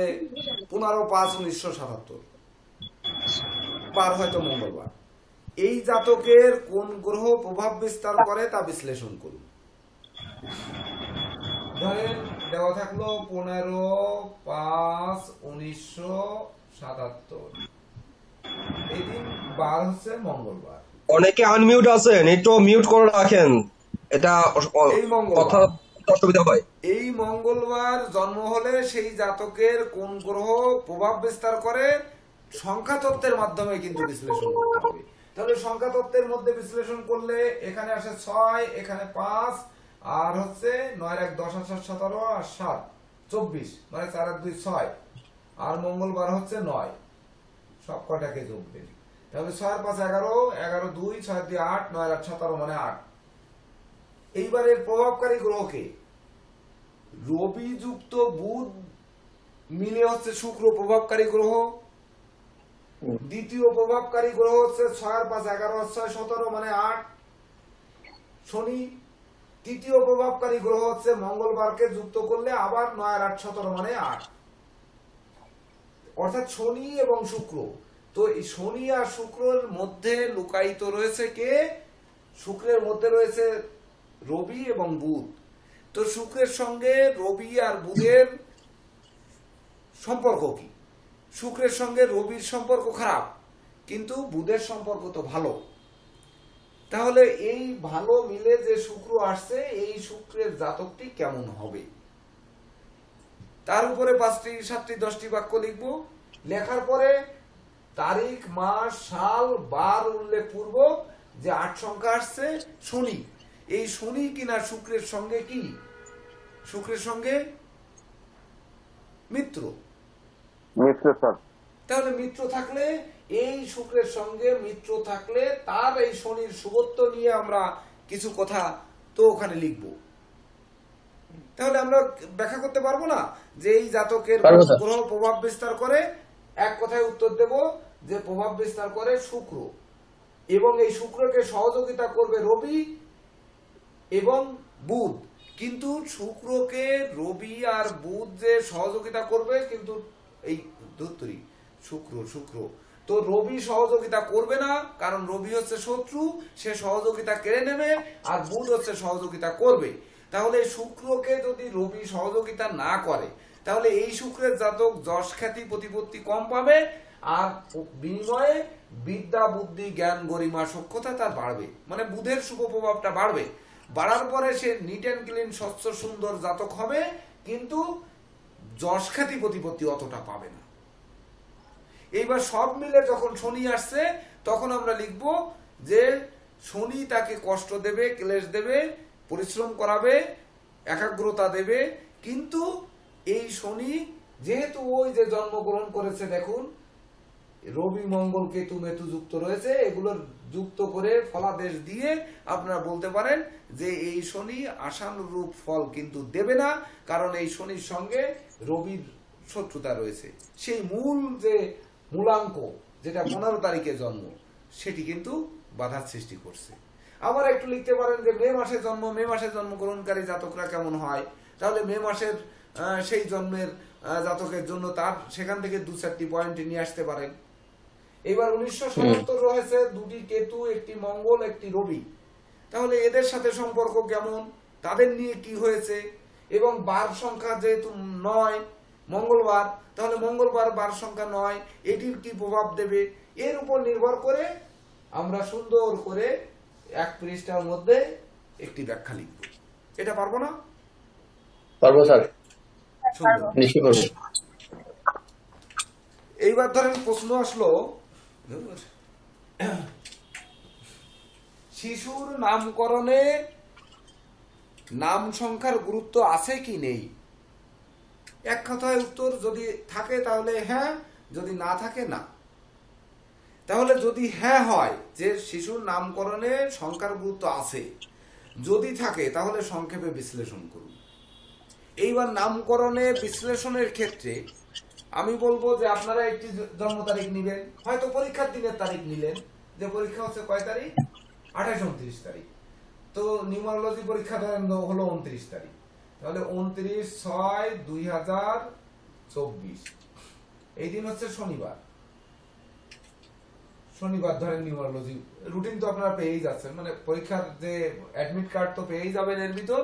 15/5/1977, বার হয়তো মঙ্গলবার। এই জাতকের কোন গ্রহ প্রভাব বিস্তার করে তা বিশ্লেষণ করুন। ধরেন দেওয়া থাকলো 15/5/1977, এই দিন বার হচ্ছে মঙ্গলবার। অনেকে আনমিউট আছেন, একটু মিউট করে রাখেন, এটা এই মঙ্গলবার কথা অসুবিধা হয়। এই মঙ্গলবার জন্ম হলে সেই জাতকের কোন গ্রহ প্রভাব বিস্তার করে সংখ্যা তত্ত্বের মাধ্যমে কিন্তু বিশ্লেষণ করতে হবে। তাহলে সংখ্যা তত্ত্বের মধ্যে বিশ্লেষণ করলে এখানে আসে 6, এখানে 5, আর হচ্ছে 9 1 10 8 17 আর 7 24, মানে 4 1 2 6, আর মঙ্গলবার হচ্ছে 9। সব কটাকে যোগ দিন, তাহলে 6 আর 5 11, 11 2, 6 2 8, 9 8 17 মানে 8। এইবারের প্রভাবকারী গ্রহকে রবি যুক্ত বুধ মিলে হচ্ছে শুক্র প্রভাবকারী গ্রহ। দ্বিতীয় প্রভাবকারী গ্রহ হচ্ছে 6 আর 5 11 আর 6 17 মানে 8 শনি। তৃতীয় প্রভাবকারী গ্রহ হচ্ছে মঙ্গলবারকে যুক্ত করলে আবার 9 আর 8 17 মানে 8, অর্থাৎ শনি এবং শুক্র। তো এই শনি আর শুক্রের মধ্যে লুকায়িত রয়েছে কে? শুক্রের মধ্যে রয়েছে রবি এবং বুধ। তো শুক্রের সঙ্গে রবি আর বুধের সম্পর্ক কি? শুক্রের সঙ্গে রবির সম্পর্ক খারাপ, কিন্তু বুধের সম্পর্ক তো ভালো। তাহলে এই ভালো মিলে যে শুক্র আসছে, এই শুক্রের জাতকটি কেমন হবে? তার উপরে 5টি 7টি 10টি বাক্য লিখব। লেখার পরে তারিখ, মাস, সাল, বার উল্লেখ পূর্বক যে 8 সংখ্যা আসছে শনি, এই শনি কিনা শুক্রের সঙ্গে কি? শুক্রের সঙ্গে মিত্র। তাহলে মিত্র থাকলে, এই শুক্রের সঙ্গে মিত্র থাকলে তার এই শনির শুভত্ব নিয়ে আমরা কিছু কথা তো ওখানে লিখব। তাহলে আমরা ব্যাখ্যা করতে পারবো না যে এই জাতকের গ্রহ প্রভাব বিস্তার করে? এক কথায় উত্তর দেব যে প্রভাব বিস্তার করে শুক্র, এবং এই শুক্রকে সহযোগিতা করবে রবি এবং বুধ। কিন্তু শুক্রকে রবি আর বুধ যে সহযোগিতা করবে, কিন্তু এই ধুত্তরি শুক্র তো রবি সহযোগিতা করবে না, কারণ রবি হচ্ছে শত্রু, সে সহযোগিতা কেড়ে নেবে, আর বুধ হচ্ছে সহযোগিতা করবে। তাহলে শুক্রকে যদি রবি সহযোগিতা না করে, তাহলে এই শুক্রের জাতক যশ খ্যাতি প্রতিপত্তি কম পাবে, আর বিনিময়ে বিদ্যা বুদ্ধি জ্ঞান গরিমা সক্ষতা তার বাড়বে, মানে বুধের শুভ প্রভাবটা বাড়বে। বাড়ার পরে সে নিট অ্যান্ড ক্লিন স্বচ্ছ সুন্দর জাতক হবে, কিন্তু যশ খ্যাতি প্রতিপত্তি অতটা পাবে না। এইবার সব মিলে যখন শনি আসছে, তখন আমরা লিখব যে শনি তাকে কষ্ট দেবে, ক্লেশ দেবে, পরিশ্রম করাবে, একাগ্রতা দেবে। কিন্তু এই শনি যেহেতু ওই যে জন্মগ্রহণ করেছে, দেখুন রবি মঙ্গল কেতু মেতু যুক্ত রয়েছে, এগুলোর যুক্ত করে ফলাদেশ দিয়ে আপনারা বলতে পারেন যে এই শনি আশানুরূপ ফল কিন্তু দেবে না, কারণ এই শনির সঙ্গে রবির শত্রুতা রয়েছে। সেই মূল যে মূলাঙ্ক, যেটা 15 তারিখে জন্ম, সেটি কিন্তু বাধার সৃষ্টি করছে। আবার একটু লিখতে পারেন যে মে মাসে জন্ম, মে মাসে জন্মগ্রহণকারী জাতকরা কেমন হয়? তাহলে মে মাসের সেই জন্মের জাতকের জন্য তার সেখান থেকে 2-4টি পয়েন্ট নিয়ে আসতে পারেন। এবার 1977 রয়েছে 2টি কেতু, একটি মঙ্গল, একটি রবি। তাহলে এদের সাথে সম্পর্ক কেমন, তাদের নিয়ে কি হয়েছে, এবং বার সংখ্যা যেহেতু 9 মঙ্গলবার, তাহলে মঙ্গলবার বার সংখ্যা 9, এটির কি প্রভাব দেবে, এর উপর নির্ভর করে আমরা সুন্দর করে 1 পৃষ্ঠার মধ্যে একটি ব্যাখ্যা লিখব। এটা পারবো না? পারবো স্যার, সুন্দর। নিশ্চয়ই পারবো। এইবার ধরেন প্রশ্ন আসলো, শিশুর নামকরণে নাম সংখ্যার গুরুত্ব আছে কি নেই? এক কথায় উত্তর, যদি থাকে তাহলে হ্যাঁ, যদি না থাকে না। তাহলে যদি হ্যাঁ হয় যে শিশুর নামকরণে সংখ্যার গুরুত্ব আছে, যদি থাকে তাহলে সংক্ষেপে বিশ্লেষণ করুন। এইবার নামকরণে বিশ্লেষণের ক্ষেত্রে আমি বলবো যে আপনারা একটি জন্ম তারিখ নিবেন, হয়তো পরীক্ষার দিনের তারিখ নিলেন, যে পরীক্ষা হচ্ছে কয় তারিখ, 28-29 তারিখ, তো নিউমারোলজি পরীক্ষা ধরেন হলো 29 তারিখ, তাহলে 29/6/2024 এই দিন হচ্ছে শনিবার। শনিবার ধরেন নিউমারোলজি রুটিন তো আপনারা পেয়েই যাচ্ছেন, মানে পরীক্ষার যে অ্যাডমিট কার্ড তো পেয়েই যাবেন, এর ভিতর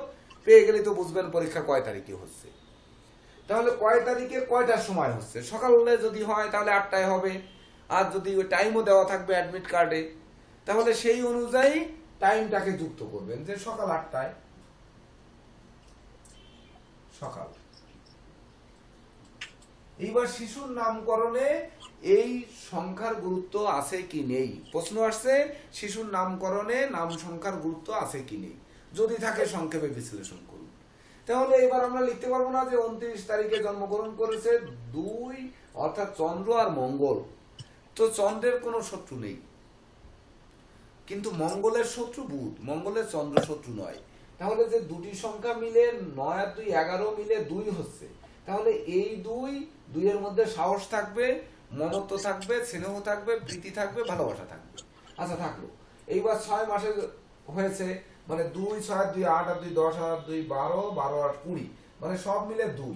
পেয়ে গেলে তো বুঝবেন পরীক্ষা কয় তারিখে হচ্ছে। তাহলে কয় তারিখে কয়টার সময় হচ্ছে, সকালে যদি হয় তাহলে 8টায় হবে, আর যদি ওই টাইমও দেওয়া থাকবে অ্যাডমিট কার্ডে তাহলে সেই অনুযায়ী টাইমটাকে যুক্ত করবেন, যে সকাল 8টায় সকাল। এইবার শিশুর নামকরণে এই সংখ্যার গুরুত্ব আছে কি নেই, প্রশ্ন আসছে শিশুর নামকরণে নাম সংখ্যার গুরুত্ব আছে কি নেই, যদি থাকে সংক্ষেপে বিশ্লেষণ করুন। তাহলে এবার আমরা লিখতে পারবো না যে 29 তারিখে জন্মগ্রহণ করেছে 2 অর্থাৎ চন্দ্র আর মঙ্গল, তো চন্দ্রের কোনো শত্রু নেই, কিন্তু মঙ্গলের শত্রু বুধ, মঙ্গলের চন্দ্র শত্রু নয়। তাহলে যে দুটি সংখ্যা মিলে 9 আর 2 11 মিলে 2 হচ্ছে, তাহলে এই 2 এর মধ্যে সাহস থাকবে, মমত্ব থাকবে, স্নেহ থাকবে, প্রীতি থাকবে, ভালোবাসা থাকবে। আচ্ছা থাকলো। এইবার 6 মাসে হয়েছে, মানে 2 6 2 8 আর 2 10 আর 2 12 12 আর 20, মানে সব মিলে 2।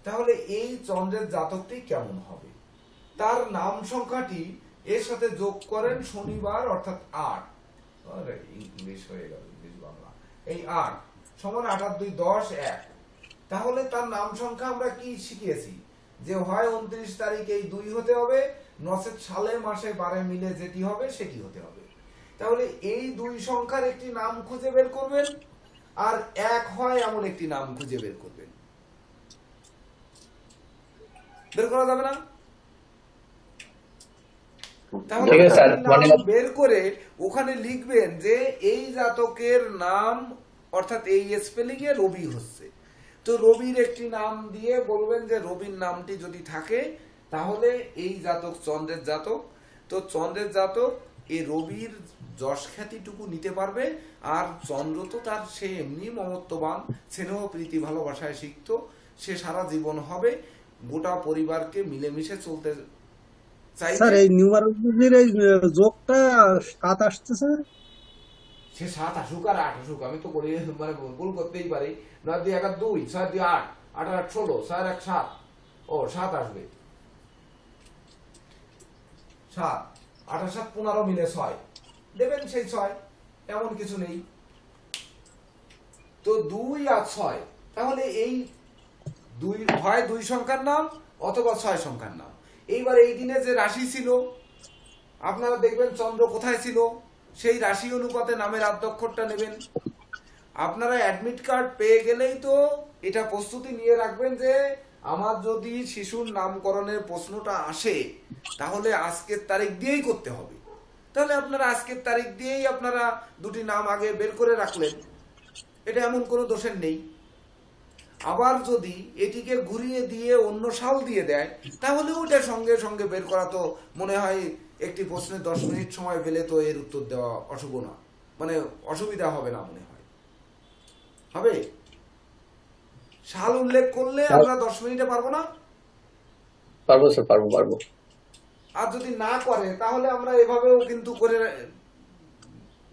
তাহলে এই চন্দ্রের জাতকটি কেমন হবে, তার নাম সংখ্যাটি এর সাথে যোগ করেন শনিবার অর্থাৎ 8, ইংলিশ হয়ে গেল, ইংলিশ বাংলা, এই 8 সমান 8 আর 2 10 1। তাহলে তার নাম সংখ্যা আমরা কি শিখিয়েছি, যে হয় 29 তারিখ এই 2 হতে হবে, নচেৎ সালে মাসে বারে মিলে যেটি হবে সেটি হতে হবে। তাহলে এই 2 সংখ্যার একটি নাম খুঁজে বের করবেন, আর 1 হয় এমন একটি নাম খুঁজে বের করবেন। বের করা যাবে না? তাহলে নাম বের করে ওখানে লিখবেন যে এই জাতকের নাম অর্থাৎ এই স্পেলিং এ রবি হচ্ছে, তো রবির একটি নাম দিয়ে বলবেন যে রবির নামটি যদি থাকে তাহলে এই জাতক চন্দ্রের জাতক, তো চন্দ্রের জাতক এই রবির যশ খ্যাতিটুকু নিতে পারবে, আর চন্দ্র তো তার সে এমনি মমত্ববান, স্নেহ প্রীতি ভালোবাসায় শিখত, সে সারা জীবন হবে, গোটা পরিবারকে মিলেমিশে চলতে চাইবে। স্যার এই নিউমারোলজির এই যোগটা 7 আসছে স্যার, সে 7 আসুক আর 8 আসুক, আমি তো করে মানে ভুল করতেই পারি। 9 2 1 2 6 2 8 8 8 16 6 1 7, ও 7 আসবে, 7 8 আর 7 15 মিলে 6 দেবেন, সেই 6 এমন কিছু নেই, তো 2 আর 6, তাহলে এই 2 হয় 2 সংখ্যার নাম অথবা 6 সংখ্যার নাম। এইবার এই দিনে যে রাশি ছিল আপনারা দেখবেন চন্দ্র কোথায় ছিল, সেই রাশি অনুপাতে নামের আদ্যক্ষরটা নেবেন। আপনারা অ্যাডমিট কার্ড পেয়ে গেলেই তো এটা প্রস্তুতি নিয়ে রাখবেন যে আমার যদি শিশুর নামকরণের প্রশ্নটা আসে তাহলে আজকের তারিখ দিয়েই করতে হবে, তাহলে আপনারা আজকের তারিখ দিয়েই আপনারা দুটি নাম আগে বের করে রাখলেন, এটা এমন কোনো দোষের নেই। আবার যদি এটিকে ঘুরিয়ে দিয়ে অন্য সাল দিয়ে দেয় তাহলে ওটা সঙ্গে সঙ্গে বের করা তো মনে হয় একটি প্রশ্নে 10 মিনিট সময় পেলে তো এর উত্তর দেওয়া অশুভ না, মানে অসুবিধা হবে না মনে হয়, হবে? সাল উল্লেখ করলে আমরা 10 মিনিটে পারবো না? পারবো স্যার, পারবো। আর যদি না করে তাহলে আমরা এভাবেও কিন্তু করে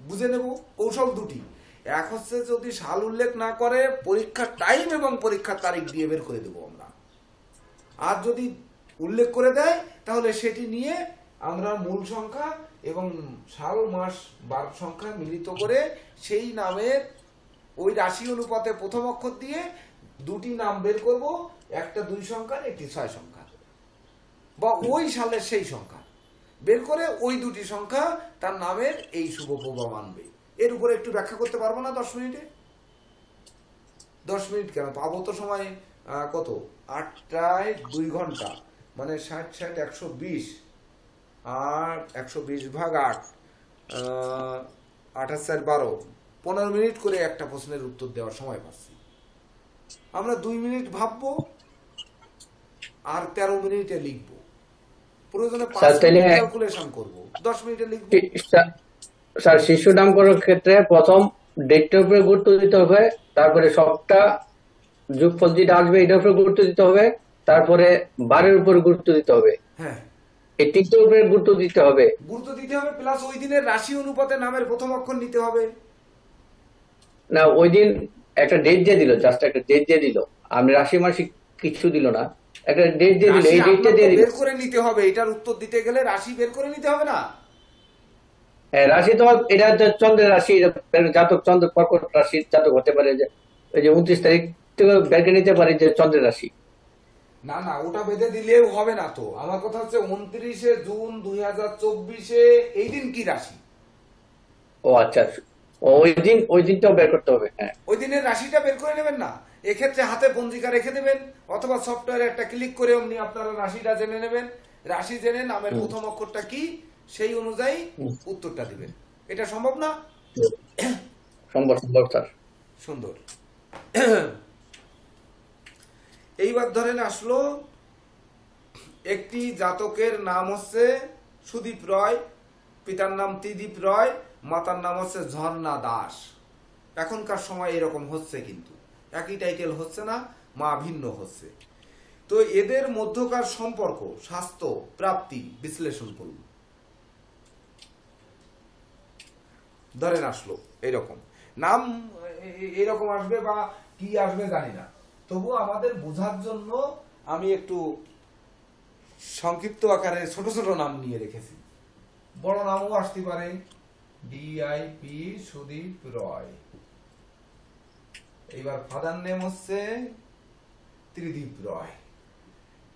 বুঝে নেব। কৌশল দুটি, এক হচ্ছে যদি সাল উল্লেখ না করে পরীক্ষার টাইম এবং পরীক্ষার তারিখ দিয়ে বের করে দেবো আমরা, আর যদি উল্লেখ করে দেয় তাহলে সেটি নিয়ে আমরা মূল সংখ্যা এবং সাল মাস বার সংখ্যা মিলিত করে সেই নামের ওই রাশি অনুপাতে প্রথম অক্ষর দিয়ে দুটি নাম বের করব, একটা 2 সংখ্যার একটি 6 সংখ্যার, বা ওই সালের সেই সংখ্যা বের করে ওই দুটি সংখ্যা তার নামের এই শুভ প্রভাব আনবে। এর উপরে একটু ব্যাখ্যা করতে পারবো না 10 মিনিটে? 10 মিনিট কেন, পাবো তো সময় কত, 8টায় 2 ঘন্টা, মানে 60 60 120, আর 120 ভাগ 8 8 4 12, 15 মিনিট করে একটা প্রশ্নের উত্তর দেওয়ার সময় পাচ্ছি। আমরা 2 মিনিট ভাববো আর 13 মিনিটে লিখবো, প্রয়োজনে 5 স্যার, তাহলে মিনিট ক্যালকুলেশন করব, 10 মিনিটে লিখব। স্যার, শিশু নামকরণের ক্ষেত্রে প্রথম ডেটটার উপরে গুরুত্ব দিতে হবে, তারপরে সবটা যোগফল যেটা আসবে এটার উপরে গুরুত্ব দিতে হবে, তারপরে বারের উপর গুরুত্ব দিতে হবে, হ্যাঁ, এই তিনটের উপরে গুরুত্ব দিতে হবে। গুরুত্ব দিতে হবে, প্লাস ওই দিনের রাশি অনুপাতে নামের প্রথম অক্ষর নিতে হবে। না, ওই দিন একটা ডেট দিয়ে দিল, জাস্ট একটা ডেট দিয়ে দিল, আমি রাশি মাসিক কিছু দিল না, একটা ডেট দিয়ে দিল, এই রাশি ডেটটা আপনার দিয়ে তো দিল। বের করে নিতে হবে, এটার উত্তর দিতে গেলে রাশি বের করে নিতে হবে না? হ্যাঁ, রাশি তোমার এটা হচ্ছে চন্দ্রের রাশি, জাতক চন্দ্র কর্কট রাশির জাতক হতে পারে, যে ওই যে 29 তারিখ থেকে বের করে নিতে পারে যে চন্দ্রের রাশি। না না, ওটা বেঁধে দিলেও হবে না তো। আমার কথা হচ্ছে 29শে জুন 2024 এই দিন কি রাশি, ও আচ্ছা, ওই দিনটাও বের করতে হবে। হ্যাঁ, ওই দিনের রাশিটা বের করে নেবেন না। এক্ষেত্রে হাতে পঞ্জিকা রেখে দেবেন, অথবা সফটওয়্যারে একটা ক্লিক করে অমনি আপনারা রাশিটা জেনে নেবেন। রাশি জেনে নামের প্রথম অক্ষরটা কি সেই অনুযায়ী উত্তরটা দিবেন। এটা সম্ভব না? সম্ভব স্যার। সুন্দর। এইবার ধরেন আসলো একটি জাতকের নাম হচ্ছে সুদীপ রয়, পিতার নাম ত্রিদীপ রয়, মাতার নাম হচ্ছে ঝর্ণা দাস। এখনকার সময় এরকম হচ্ছে, কিন্তু একই টাইটেল হচ্ছে না, মা ভিন্ন হচ্ছে। তো এদের মধ্যকার সম্পর্ক, স্বাস্থ্য, প্রাপ্তি বিশ্লেষণ করুন। ধরেন আসলো এরকম নাম, এরকম আসবে বা কি আসবে জানি না, তবু আমাদের বোঝার জন্য আমি একটু সংক্ষিপ্ত আকারে ছোট ছোট নাম নিয়ে রেখেছি। বড় নামও আসতে পারে, ডিআইপি সুদীপ রয়। এইবার ফাদার নেম হচ্ছে ত্রিদীপ রয়,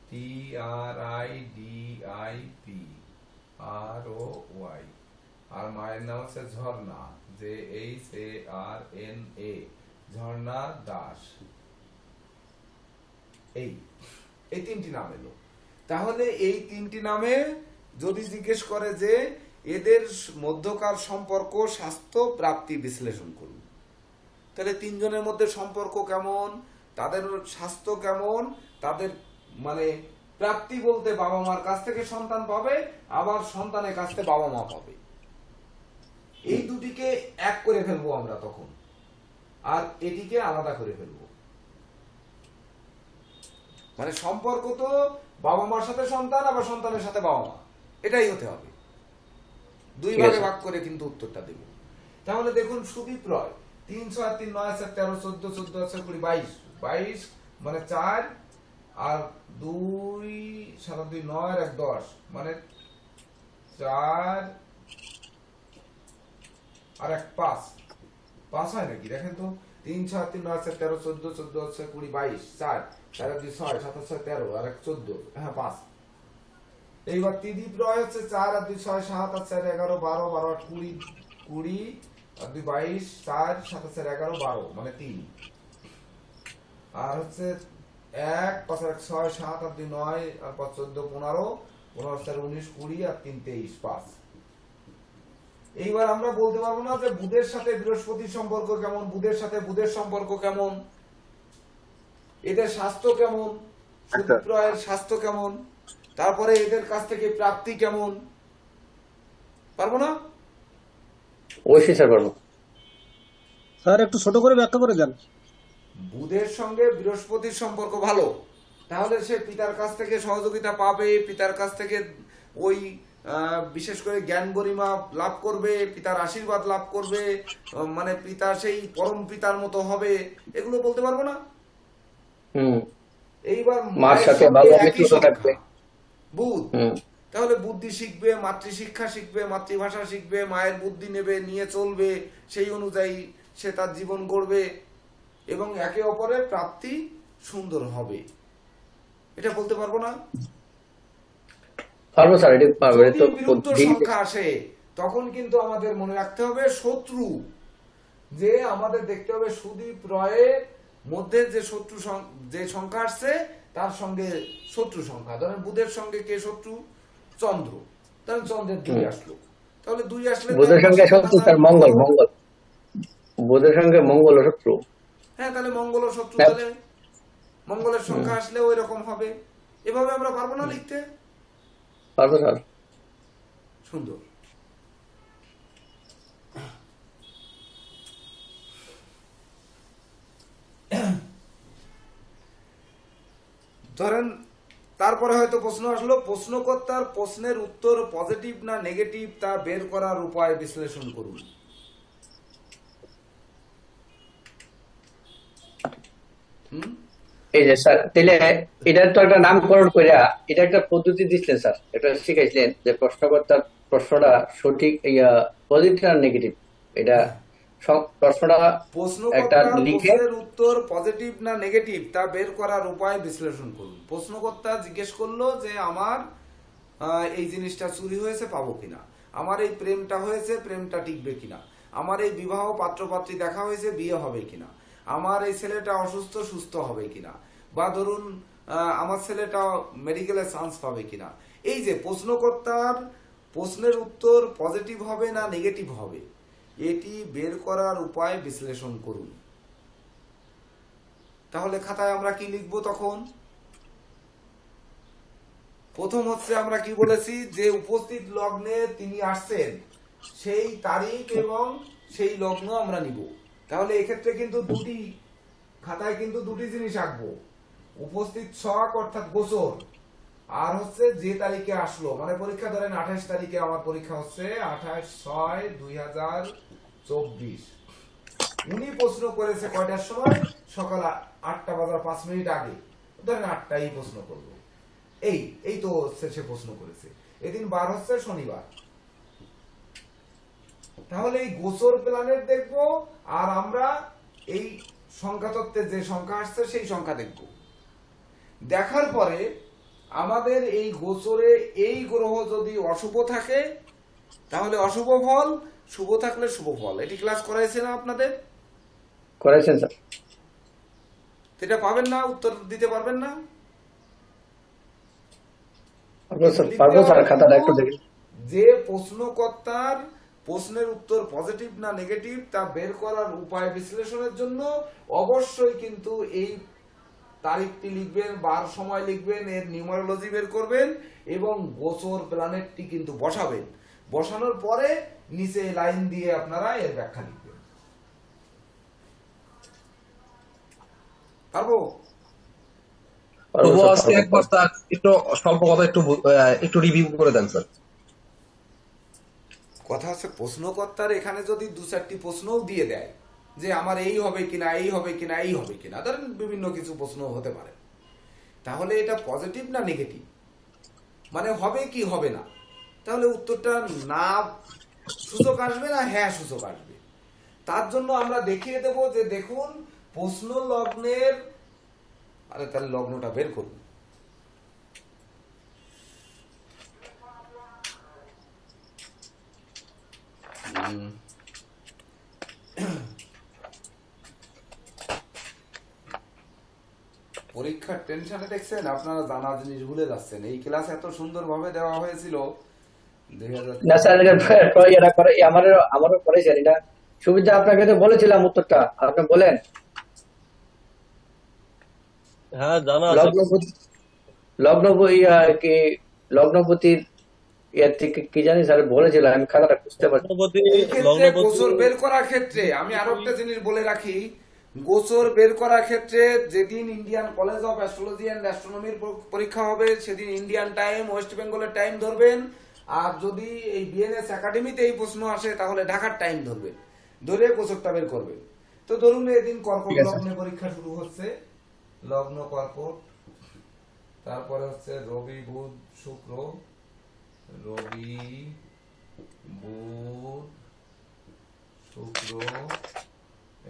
TRIDIP ROY। আর মায়ের নাম হচ্ছে ঝর্ণা, JHARNA, ঝর্ণা দাস। এই তিনটি নাম এলো। তাহলে এই তিনটি নামে যদি জিজ্ঞেস করে যে এদের মধ্যকার সম্পর্ক, স্বাস্থ্য, প্রাপ্তি বিশ্লেষণ করুন, তাহলে তিনজনের মধ্যে সম্পর্ক কেমন, তাদের স্বাস্থ্য কেমন, তাদের মানে প্রাপ্তি বলতে বাবা মার কাছ থেকে সন্তান পাবে, আবার সন্তানের কাছ থেকে বাবা মা পাবে। এই দুটিকে এক করে ফেলবো আমরা তখন, আর এটিকে আলাদা করে ফেলবো। মানে সম্পর্ক তো বাবা মার সাথে সন্তান, আবার সন্তানের সাথে বাবা মা, এটাই হতে হবে। দুই ভাগে ভাগ করে কিন্তু উত্তরটা দেব। তাহলে দেখুন, সুদীপ রয় 3 6 3 9 7 13 14 14 18 20 22 22 মানে 4 আর 2 7 2 9 আর 1 10 মানে 4 আর 1 5 5 হয় নাকি? দেখেন তো, 3 6 3 9 7 13 14 14 18 20 22 4 4 2 6 7 6 13 আর 1 14, হ্যাঁ 5। এইবার ত্রিদীপ রয় হচ্ছে 4 আর 2 6 7 আর 4 11 12 12 আর 20 20 আর 2 22 4 7 আর 4 11 12 মানে 3। আর হচ্ছে 1 5 আর 1 6 7 আর 2 9 আর 5 14 15 15 4 19 20 আর 3 23 5। এইবার আমরা বলতে পারবো না যে বুধের সাথে বৃহস্পতির সম্পর্ক কেমন, বুধের সাথে বুধের সম্পর্ক কেমন, এদের স্বাস্থ্য কেমন, সুদীপ রয়ের স্বাস্থ্য কেমন, তারপরে এদের কাছ থেকে প্রাপ্তি কেমন, পারবো না? অবশ্যই স্যার পারবো। স্যার একটু ছোট করে ব্যাখ্যা করে দেন। বুধের সঙ্গে বৃহস্পতির সম্পর্ক ভালো, তাহলে সে পিতার কাছ থেকে সহযোগিতা পাবে, পিতার কাছ থেকে ওই বিশেষ করে জ্ঞান গরিমা লাভ করবে, পিতার আশীর্বাদ লাভ করবে, মানে পিতা সেই পরম পিতার মতো হবে, এগুলো বলতে পারবো না। এইবার মার সাথে ভালো মিত্রতা থাকবে বুধ, তাহলে বুদ্ধি শিখবে, মাতৃশিক্ষা শিখবে, মাতৃভাষা শিখবে, মায়ের বুদ্ধি নেবে, নিয়ে চলবে, সেই অনুযায়ী সে তার জীবন গড়বে এবং একে অপরের প্রাপ্তি সুন্দর হবে। এটা বলতে পারবো না? পারবো স্যার, এটা পারবো। যদি বিরুদ্ধ সংখ্যা আসে তখন কিন্তু আমাদের মনে রাখতে হবে শত্রু, যে আমাদের দেখতে হবে সুদীপ রয়ের মধ্যে যে শত্রু যে সংখ্যা আসছে তার সঙ্গে শত্রু সংখ্যা। ধরেন বুধের সঙ্গে কে শত্রু? চন্দ্র, ধরেন চন্দ্রের 2 আসলো, তাহলে 2 আসলে বুধের সঙ্গে শত্রু স্যার মঙ্গল, মঙ্গল বুধের সঙ্গে মঙ্গল শত্রু। হ্যাঁ, তাহলে মঙ্গল শত্রু, তাহলে মঙ্গলের সংখ্যা আসলে ওই রকম হবে। এভাবে আমরা পারবো না লিখতে? পারবো স্যার। সুন্দর। ধরেন তারপরে হয়তো প্রশ্ন আসলো, প্রশ্নকর্তার প্রশ্নের উত্তর পজিটিভ না নেগেটিভ তা বের করার উপায় বিশ্লেষণ করুন। এই যে স্যার, তাহলে এটার তো একটা নামকরণ করে এটা একটা পদ্ধতি দিচ্ছেন স্যার, এটা শিখাইছিলেন যে প্রশ্নকর্তার প্রশ্নটা সঠিক পজিটিভ আর নেগেটিভ, এটা প্রশ্নটা একটা প্রশ্নকর্তার লিখে প্রশ্নের উত্তর পজিটিভ না নেগেটিভ তা বের করার উপায় বিশ্লেষণ করুন। প্রশ্নকর্তা জিজ্ঞেস করলো যে আমার এই জিনিসটা চুরি হয়েছে, পাবো কিনা, আমার এই প্রেমটা হয়েছে, প্রেমটা টিকবে কিনা, আমার এই বিবাহ পাত্রপাত্রী দেখা হয়েছে, বিয়ে হবে কিনা, আমার এই ছেলেটা অসুস্থ, সুস্থ হবে কিনা, বা ধরুন আমার ছেলেটা মেডিকেলে চান্স পাবে কিনা। এই যে প্রশ্নকর্তার প্রশ্নের উত্তর পজিটিভ হবে না নেগেটিভ হবে, এটি বের করার উপায় বিশ্লেষণ করুন। তাহলে খাতায় আমরা কি লিখবো তখন? প্রথম হচ্ছে আমরা কি বলেছি, যে উপস্থিত লগ্নে তিনি আসছেন সেই তারিখ এবং সেই লগ্ন আমরা নিব। তাহলে এক্ষেত্রে কিন্তু দুটি খাতায় কিন্তু দুটি জিনিস আঁকবো, উপস্থিত ছক অর্থাৎ গোচর, আর হচ্ছে যে তারিখে আসলো, মানে পরীক্ষা ধরেন 28 তারিখে আমার পরীক্ষা হচ্ছে 28/6/2024। উনি প্রশ্ন করেছে কয়টার সময়? সকাল 8টা বাজার 5 মিনিট আগে, ধরেন 8টায় প্রশ্ন করলো। এই তো সে প্রশ্ন করেছে, এদিন বার হচ্ছে শনিবার। তাহলে এই গোচর প্ল্যানেট দেখবো, আর আমরা এই সংখ্যা তত্ত্বে যে সংখ্যা আসছে সেই সংখ্যা দেখব। দেখার পরে আমাদের এই গোচরে এই গ্রহ যদি অশুভ থাকে তাহলে অশুভ ফল, শুভ থাকলে শুভ ফল। এটি ক্লাস করাইছে না আপনাদের? করেছেন স্যার। এটা পাবেন না, উত্তর দিতে পারবেন না? পারবো স্যার, খাতাটা একটু দেখি। যে প্রশ্নকর্তার প্রশ্নের উত্তর পজিটিভ না নেগেটিভ তা বের করার উপায় বিশ্লেষণের জন্য অবশ্যই কিন্তু এই তারিখটি লিখবেন, বার সময় লিখবেন, এর নিউমারোলজি বের করবেন এবং গোচর প্ল্যানেটটি কিন্তু বসাবেন। বসানোর পরে নিচে লাইন দিয়ে আপনারা এর ব্যাখ্যা লিখবেন। পারবো? তবুও আজকে একবার স্যার একটু স্বল্প কথা একটু রিভিউ করে দেন স্যার। কথা হচ্ছে প্রশ্নকর্তার এখানে যদি 2-4টি প্রশ্নও দিয়ে দেয় যে আমার এই হবে কিনা, এই হবে কিনা, এই হবে কিনা, ধরেন বিভিন্ন কিছু প্রশ্ন হতে পারে, তাহলে এটা পজিটিভ না নেগেটিভ, মানে হবে কি হবে না, তাহলে উত্তরটা না সূচক আসবে না হ্যাঁ সূচক আসবে। তার জন্য আমরা দেখিয়ে দেব যে দেখুন প্রশ্ন লগ্নের, আরে তাহলে লগ্নটা বের করুন। পরীক্ষার টেনশনে দেখছেন আপনারা জানা জিনিস ভুলে যাচ্ছেন। এই ক্লাস এত সুন্দর ভাবে দেওয়া হয়েছিল 2000। না স্যার, আমারও করেছেন এটা। সুবিধা আপনাকে তো বলেছিলাম উত্তরটা, আপনি বলেন। হ্যাঁ জানা আছে। লগ্নপতির এর থেকে কি জানি স্যার বলেছিলাম, আমি খাতাটা বুঝতে পারছি। গোচর বের করার ক্ষেত্রে আমি আরো একটা জিনিস বলে রাখি, গোচর বের করার ক্ষেত্রে যেদিন Indian college of astrology and অ্যাস্ট্রোনমির পরীক্ষা হবে সেদিন ইন্ডিয়ান টাইম, ওয়েস্ট বেঙ্গলের টাইম ধরবেন। আর যদি এই বিএনএস একাডেমিতে এই প্রশ্ন আসে তাহলে ঢাকার টাইম ধরবেন, ধরে গোচরটা বের করবেন। তো ধরুন এদিন কর্কট লগ্নে পরীক্ষা শুরু হচ্ছে, লগ্ন কর্কট, তারপরে হচ্ছে রবি বুধ শুক্র, রবি বুধ শুক্র,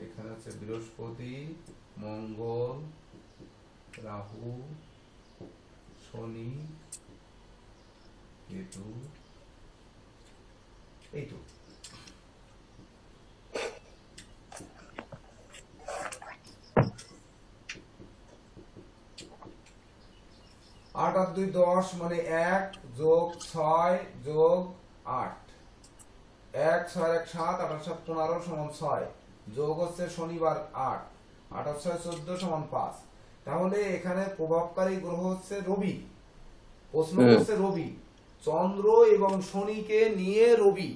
এখানে হচ্ছে বৃহস্পতি, মঙ্গল, রাহু, শনি, কেতু, এই তো। আট আর 2 10, মানে 1 যোগ 6 যোগ 8, 1 6 1 7, 8 7 15 সমান 6, যোগ হচ্ছে শনিবার 8, 8 6 14 সমান 5। তাহলে এখানে প্রভাবকারী গ্রহ হচ্ছে রবি, প্রশ্ন হচ্ছে রবি। চন্দ্র এবং শনিকে নিয়ে রবি,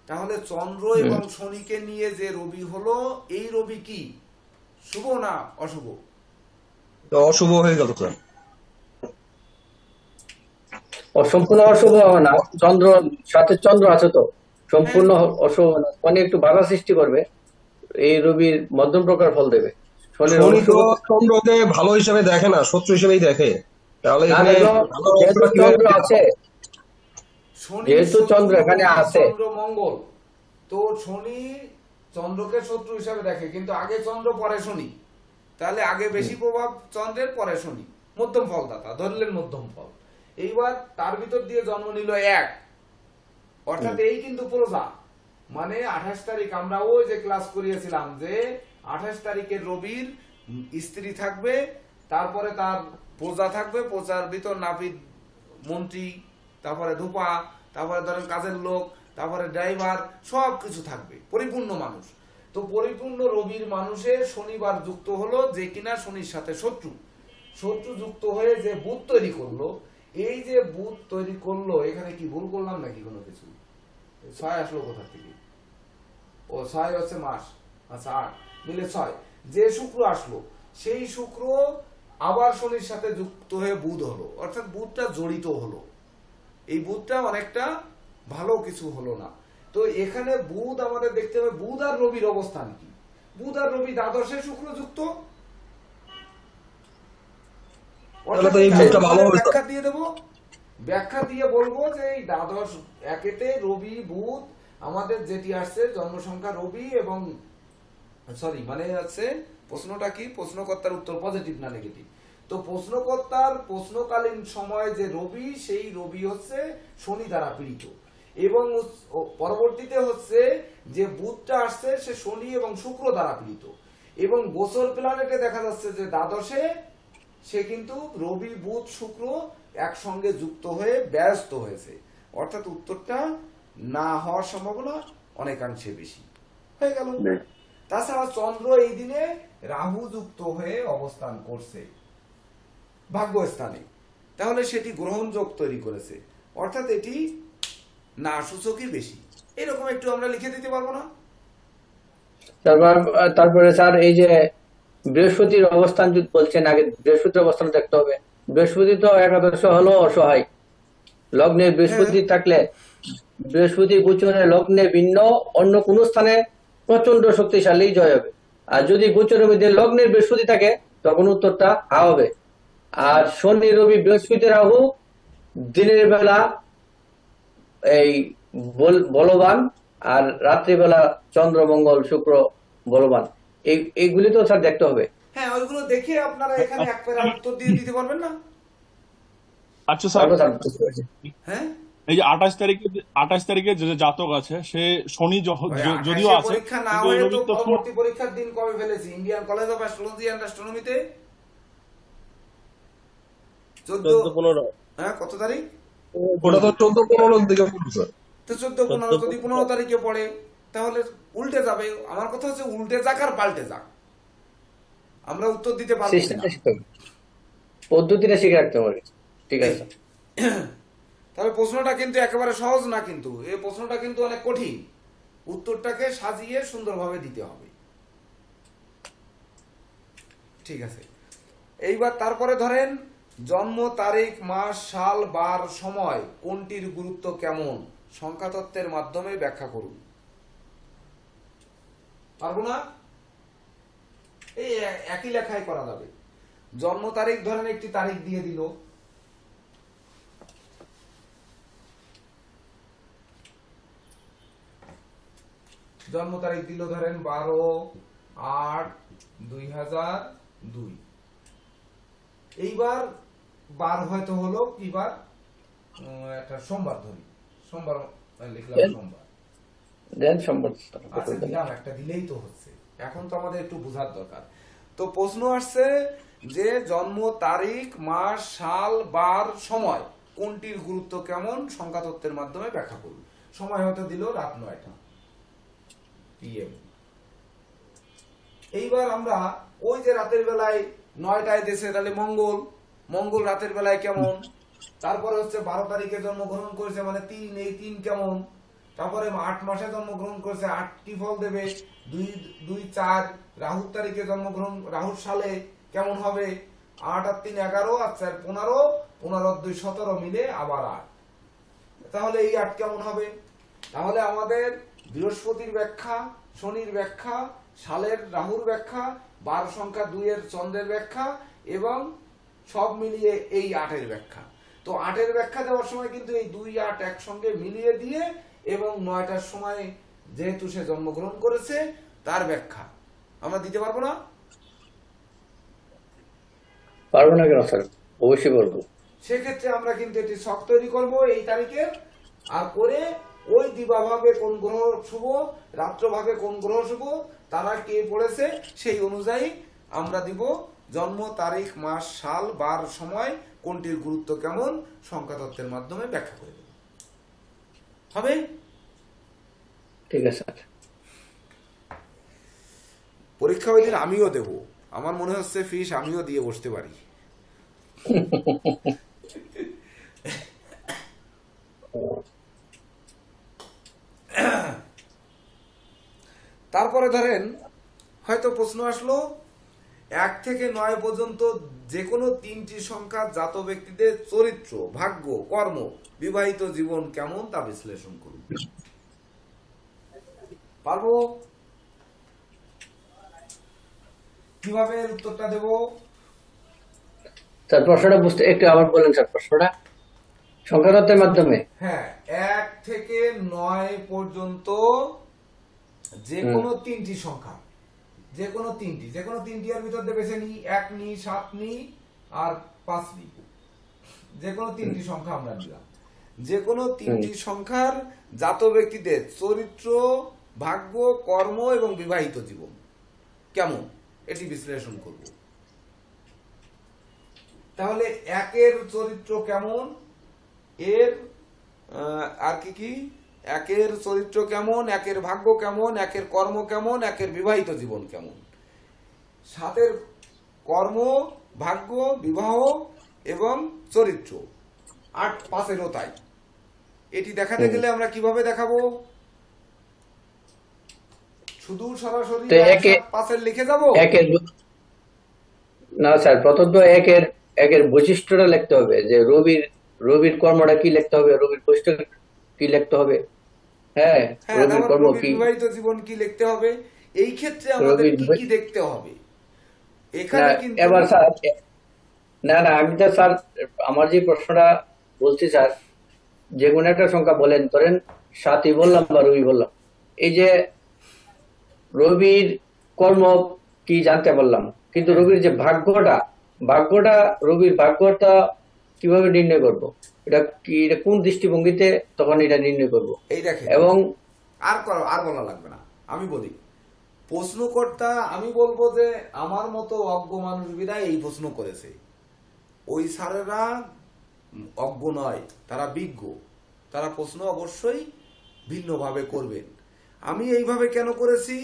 তাহলে চন্দ্র এবং শনিকে নিয়ে যে রবি হলো, এই রবি কি শুভ না অশুভ? তো অশুভ হয়ে গেল স্যার। সম্পূর্ণ অশুভ হবে না, চন্দ্র সাথে চন্দ্র আছে তো সম্পূর্ণ অশুভ হবে না, মানে একটু বাধা সৃষ্টি করবে, এই রবির মধ্যম প্রকার ফল দেবে। শনির শনি তো অশুভ- চন্দ্রকে ভালো হিসেবে দেখে না, শত্রু হিসেবেই দেখে। তাহলে না, এখানে দেখো, ভালো যেহেতু অংশটা কিভাবে চন্দ্র আছে, শনি যেহেতু চন্দ্র এখানে আছে। চন্দ্র মঙ্গল, তো শনি চন্দ্রকে শত্রু হিসাবে দেখে, কিন্তু আগে চন্দ্র পরে শনি, তাহলে আগে বেশি প্রভাব চন্দ্রের, পরে শনি, মধ্যম ফলদাতা ধরলেন মধ্যম ফল। এইবার তার ভিতর দিয়ে জন্ম নিল এক, অর্থাৎ এই কিন্তু প্রজা, মানে 28 তারিখ আমরা ওই যে ক্লাস করিয়েছিলাম যে 28 তারিখের রবির স্ত্রী থাকবে, তারপরে তার প্রজা থাকবে, প্রজার ভিতর নাপিত, মন্ত্রী, তারপরে ধোপা, তারপরে ধরেন কাজের লোক, তারপরে ড্রাইভার, সব কিছু থাকবে, পরিপূর্ণ মানুষ। তো পরিপূর্ণ রবির মানুষের শনিবার যুক্ত হলো, যে কিনা শনির সাথে শত্রু, শত্রু যুক্ত হয়ে যে বুধ তৈরি করলো, এই যে বুধ তৈরি করলো, এখানে কি ভুল করলাম নাকি কোনো কিছু? 6 আসলো কোথা থেকে? ও 6 হচ্ছে মাস, আচ্ছা 8 মিলে 6। যে শুক্র আসলো, সেই শুক্র আবার শনির সাথে যুক্ত হয়ে বুধ হলো, অর্থাৎ বুধটা জড়িত হলো। এই বুধটা অনেকটা ভালো কিছু হলো না। তো এখানে বুধ আমাদের দেখতে হবে বুধ আর রবির অবস্থান কি। বুধ আর রবি দ্বাদশে শুক্র যুক্ত, তাহলে তো এই বুধটা ভালো হবে। ব্যাখ্যা দিয়ে দেবো, ব্যাখ্যা দিয়ে বলবো যে এই দ্বাদশ একেতে রবি বুধ, আমাদের যেটি আসছে জন্মসংখ্যা রবি এবং সরি মানে আছে প্রশ্নটা কি, প্রশ্নকর্তার উত্তর পজিটিভ না নেগেটিভ। তো প্রশ্নকর্তার প্রশ্নকালীন সময় যে রবি, সেই রবি হচ্ছে শনি দ্বারা পীড়িত, এবং পরবর্তীতে হচ্ছে যে বুধটা আসছে সে শনি এবং শুক্র দ্বারা পীড়িত, এবং গোচর প্ল্যানেটে দেখা যাচ্ছে যে দ্বাদশে সে কিন্তু রবি বুধ শুক্র একসঙ্গে যুক্ত হয়ে ব্যস্ত হয়েছে, অর্থাৎ উত্তরটা না হওয়ার সম্ভাবনা অনেকাংশে বেশি হয়ে গেল। তাছাড়া চন্দ্র এই দিনে রাহু যুক্ত হয়ে অবস্থান করছে ভাগ্যস্থানে, তাহলে সেটি গ্রহণযোগ তৈরি করেছে, অর্থাৎ এটি না সূচকই বেশি। এরকম একটু আমরা লিখে দিতে পারবো না? তারপরে স্যার এই যে বৃহস্পতির অবস্থান যদি বলছেন, আগে বৃহস্পতির অবস্থান দেখতে হবে। বৃহস্পতি তো একাদশ হলো অসহায়, লগ্নে বৃহস্পতি থাকলে বৃহস্পতি গোচরে লগ্নে ভিন্ন অন্য কোন স্থানে প্রচন্ড শক্তিশালী জয় হবে, আর যদি গোচরের মধ্যে লগ্নের বৃহস্পতি থাকে তখন উত্তরটা হা হবে। আর শনি রবি বৃহস্পতি রাহু দিনের বেলা এই বলবান, আর রাত্রিবেলা চন্দ্র মঙ্গল শুক্র বলবান, এইগুলি তো স্যার দেখতে হবে। হ্যাঁ, ওইগুলো দেখে আপনারা এখানে এক পেরা উত্তর দিয়ে দিতে পারবেন না? আচ্ছা স্যার, হ্যাঁ, এই যে 28 তারিখে যে জাতক আছে সে শনি যদিও আছে, পরীক্ষা না কিন্তু হয়ে রবি তো তো পরবর্তী পরীক্ষার দিন কবে ফেলেছি Indian college of astrology and অ্যাস্ট্রোনমিতে 14-15 হ্যাঁ, কত তারিখ? ওটা তো 14-15 দিকে পড়বে স্যার। তো 14-15, যদি 15 তারিখে পড়ে তাহলে উল্টে যাবে। আমার কথা হচ্ছে উল্টে যাক আর পাল্টে যাক, আমরা উত্তর দিতে পারবো না। সিস্টেমটা শিখতে হবে, পদ্ধতিটা শিখে রাখতে হবে। ঠিক আছে, তাহলে প্রশ্নটা কিন্তু একেবারে সহজ না, কিন্তু এই প্রশ্নটা কিন্তু অনেক কঠিন, উত্তরটাকে সাজিয়ে সুন্দরভাবে দিতে হবে। ঠিক আছে, এইবার তারপরে ধরেন জন্ম তারিখ, মাস, সাল, বার, সময় কোনটির গুরুত্ব কেমন সংখ্যাতত্ত্বের মাধ্যমে ব্যাখ্যা করুন। পারবো না? এই একই লেখায় করা যাবে। জন্ম তারিখ ধরেন একটি তারিখ দিয়ে দিল, জন্ম তারিখ দিল ধরেন 12/8/2002। এইবার বার হয়তো হলো কি বার, একটা সোমবার ধরি, সোমবার লিখলাম, সোমবার দেন সম্ভব। আচ্ছা দিলাম, একটা দিলেই তো হচ্ছে। এখন তো আমাদের একটু বোঝার দরকার। তো প্রশ্ন আসছে যে জন্ম তারিখ, মাস, সাল, বার, সময় কোনটির গুরুত্ব কেমন সংখ্যাতত্ত্বের মাধ্যমে ব্যাখ্যা করুন। সময় হয়তো দিল রাত 9টা PM। এইবার আমরা ওই যে রাতের বেলায় 9টায় দেশে, তাহলে মঙ্গল রাতের বেলায় কেমন, তারপরে হচ্ছে 12 তারিখে জন্মগ্রহণ করেছে মানে 3, এই 3 কেমন, তারপরে 8 মাসে জন্মগ্রহণ করেছে 8 কি ফল দেবে, 2, 4 রাহুর তারিখে জন্মগ্রহণ, রাহুর সালে কেমন হবে, 8 আর 3 11 আর 4 15, 15 আর 2 17 মিলে আবার 8, তাহলে এই 8 কেমন হবে। তাহলে আমাদের বৃহস্পতির ব্যাখ্যা, শনির ব্যাখ্যা, সালের রাহুর ব্যাখ্যা, 12 সংখ্যা 2 এর চন্দ্রের ব্যাখ্যা এবং সব মিলিয়ে এই 8 এর ব্যাখ্যা। তো 8 এর ব্যাখ্যা দেওয়ার সময় কিন্তু এই 2, 8 একসঙ্গে মিলিয়ে দিয়ে এবং 9টার সময় যেহেতু সে জন্মগ্রহণ করেছে তার ব্যাখ্যা আমরা দিতে পারবো না? পারবো না কেন স্যার, অবশ্যই পারবো। সেক্ষেত্রে আমরা কিন্তু এটি ছক তৈরি করব এই তারিখে, আর করে ওই দিবাভাবে কোন গ্রহ শুভ, রাত্রভাবে কোন গ্রহ শুভ, তারা কে পড়েছে সেই অনুযায়ী আমরা দিব জন্ম তারিখ, মাস, সাল, বার, সময়, কোনটির গুরুত্ব কেমন সংখ্যা তত্ত্বের মাধ্যমে ব্যাখ্যা করে দেব। হবে? ঠিক আছে স্যার। পরীক্ষা ওই দিন আমিও দেব, আমার মনে হচ্ছে ফিস আমিও দিয়ে বসতে পারি। তারপরে ধরেন হয়তো প্রশ্ন আসলো 1 থেকে 9 পর্যন্ত যে কোনো 3টি সংখ্যা জাত ব্যক্তিদের চরিত্র, ভাগ্য, কর্ম, বিবাহিত জীবন কেমন তা বিশ্লেষণ করুন। পারবো? কিভাবে এর উত্তরটা দেব? স্যার প্রশ্নটা বুঝতে একটু আবার বলেন স্যার, প্রশ্নটা সংখ্যা তত্ত্বের মাধ্যমে। হ্যাঁ, 1 থেকে 9 পর্যন্ত যে কোনো 3টি সংখ্যা, যে কোনো 3টি এর ভিতর দিয়ে বেছে নি, 1 নি, 7 নি আর 5 নি, যে কোনো 3টি সংখ্যা আমরা নিলাম। যে কোনো 3টি সংখ্যার জাত ব্যক্তিদের চরিত্র, ভাগ্য, কর্ম এবং বিবাহিত জীবন কেমন এটি বিশ্লেষণ করব। তাহলে 1 এর চরিত্র কেমন, এর আর কি 1 এর চরিত্র কেমন, 1 এর ভাগ্য কেমন, 1 এর কর্ম কেমন, 1 এর বিবাহিত জীবন কেমন, 7 এর কর্ম, ভাগ্য, বিবাহ এবং চরিত্র, 8 5 এরও তাই। এটি দেখাতে গেলে আমরা কিভাবে দেখাবো? শুধু সরাসরি 5 এর লিখে যাব? না স্যার, প্রথমত 1 এর বৈশিষ্ট্যটা লিখতে হবে, যে রবির কর্মটা কি লিখতে হবে, রবির বৈশিষ্ট্য কি লিখতে হবে। হ্যাঁ, রবির কর্ম কি, বিবাহিত জীবন কি লিখতে হবে। এই ক্ষেত্রে আমাদের কি কি দেখতে হবে এখানে কিন্তু এবার স্যার না আমি তো স্যার আমার যে প্রশ্নটা বলছি স্যার, যে কোনো একটা সংখ্যা বলেন, ধরেন 7ই বললাম বা রবি বললাম, এই যে রবির কর্ম কি জানতে পারলাম, কিন্তু রবির যে ভাগ্যটা রবির ভাগ্যটা কিভাবে নির্ণয় করব, এটা কি, এটা কোন দৃষ্টিভঙ্গিতে তখন এটা নির্ণয় করব। এই দেখেন, এবং আর বলা লাগবে না, আমি বলি প্রশ্নকর্তা, আমি বলবো যে আমার মতো অজ্ঞ মানুষবিরা এই প্রশ্ন করেছে, ওই স্যারেরা অজ্ঞ নয়, তারা বিজ্ঞ, তারা প্রশ্ন অবশ্যই ভিন্নভাবে করবেন। আমি এইভাবে কেন করেছি,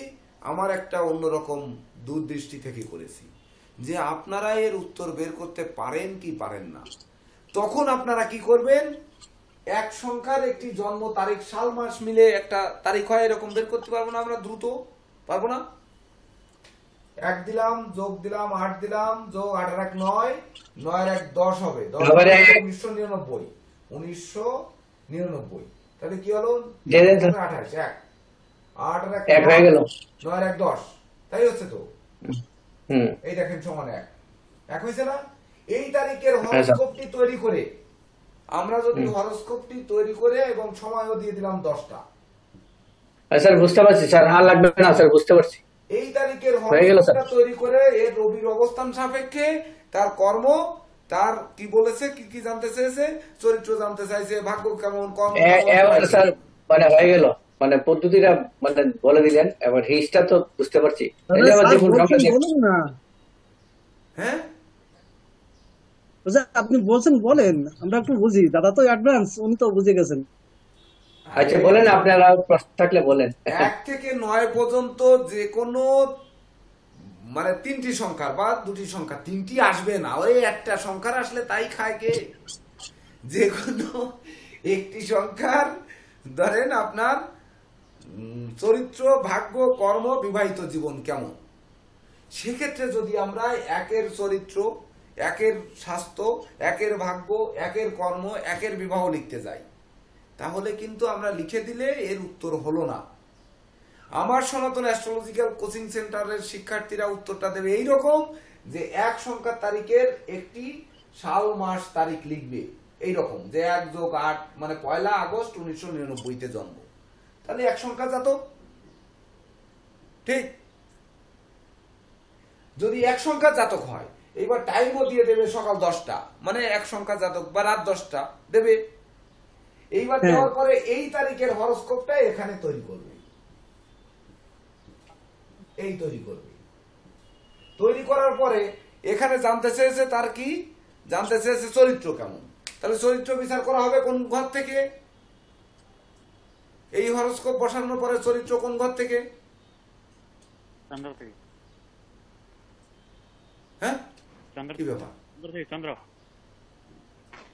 আমার একটা অন্যরকম দূরদৃষ্টি থেকে করেছি, যে আপনারা এর উত্তর বের করতে পারেন কি পারেন না। তখন আপনারা কি করবেন, এক সংখ্যার একটি জন্ম তারিখ, সাল, মাস মিলে একটা তারিখ হয়, এরকম বের করতে পারবো না আমরা দ্রুত? পারবো না? 1 দিলাম, যোগ দিলাম, 8 দিলাম, যোগ 8 আর 1 9, 9 আর 1 10 হবে, 1999। তাহলে কি হলো, 28, 1 8 আর 1 হয়ে গেল, 9 আর 1 10, তাই হচ্ছে তো। এই দেখেন সমান 1 হয়েছে না? এই তারিখের হরোস্কোপটি তৈরি করে আমরা যদি হরোস্কোপটি তৈরি করে এবং সময়ও দিয়ে দিলাম 10টা। স্যার বুঝতে পারছি স্যার, আর লাগবে না স্যার, বুঝতে পারছি। এই তারিখের হরোস্কোপটা তৈরি করে এর রবির অবস্থান সাপেক্ষে তার কর্ম, তার কি বলেছে, কি জানতে চেয়েছে, চরিত্র জানতে চাইছে, ভাগ্য কেমন, কর্ম স্যার মানে হয়ে গেল, মানে পদ্ধতিটা মানে বলে দিলেন, এবার হিস্টটা তো বুঝতে পারছি। হ্যাঁ আপনি বলছেন, বলেন, আমরা একটু বুঝি, দাদা তো অ্যাডভান্স, উনি তো বুঝে গেছেন। আচ্ছা বলেন, আপনারা প্রশ্ন থাকলে বলেন। 1 থেকে 9 পর্যন্ত যে কোনো মানে 3টি সংখ্যা বা 2টি সংখ্যা, 3টি আসবে না, ওই একটা সংখ্যার আসলে তাই খায় কে। যে কোনো একটি সংখ্যার ধরেন আপনার চরিত্র, ভাগ্য, কর্ম, বিবাহিত জীবন কেমন। সেক্ষেত্রে যদি আমরা একের চরিত্র, একের স্বাস্থ্য, একের ভাগ্য, একের কর্ম, একের বিবাহ লিখতে যাই, তাহলে কিন্তু আমরা লিখে দিলে এর উত্তর হলো না। আমার সনাতন অ্যাস্ট্রোলজিক্যাল কোচিং সেন্টারের শিক্ষার্থীরা উত্তরটা দেবে এইরকম যে এক সংখ্যার তারিখের একটি সাল মাস তারিখ লিখবে এইরকম, যে 1+8 মানে 1 আগস্ট 1999 জন্ম, তাহলে এক সংখ্যা জাতক। ঠিক, যদি এক সংখ্যা জাতক হয়, এইবার টাইমও দিয়ে দেবে সকাল 10টা, মানে এক সংখ্যা জাতক, বা রাত 10টা দেবে। এইবার দেওয়ার পরে এই তারিখের হরোস্কোপটা এখানে তৈরি করবে, এই তৈরি করবে। তৈরি করার পরে এখানে জানতে চেয়েছে তার কি, জানতে চেয়েছে চরিত্র কেমন, তাহলে চরিত্র বিচার করা হবে কোন ঘর থেকে? এই হরোস্কোপ বসানোর পরে চরিত্র কোন ঘর থেকে? চন্দ্র থেকে। হ্যাঁ, চন্দ্র কি ব্যাপার? চন্দ্র,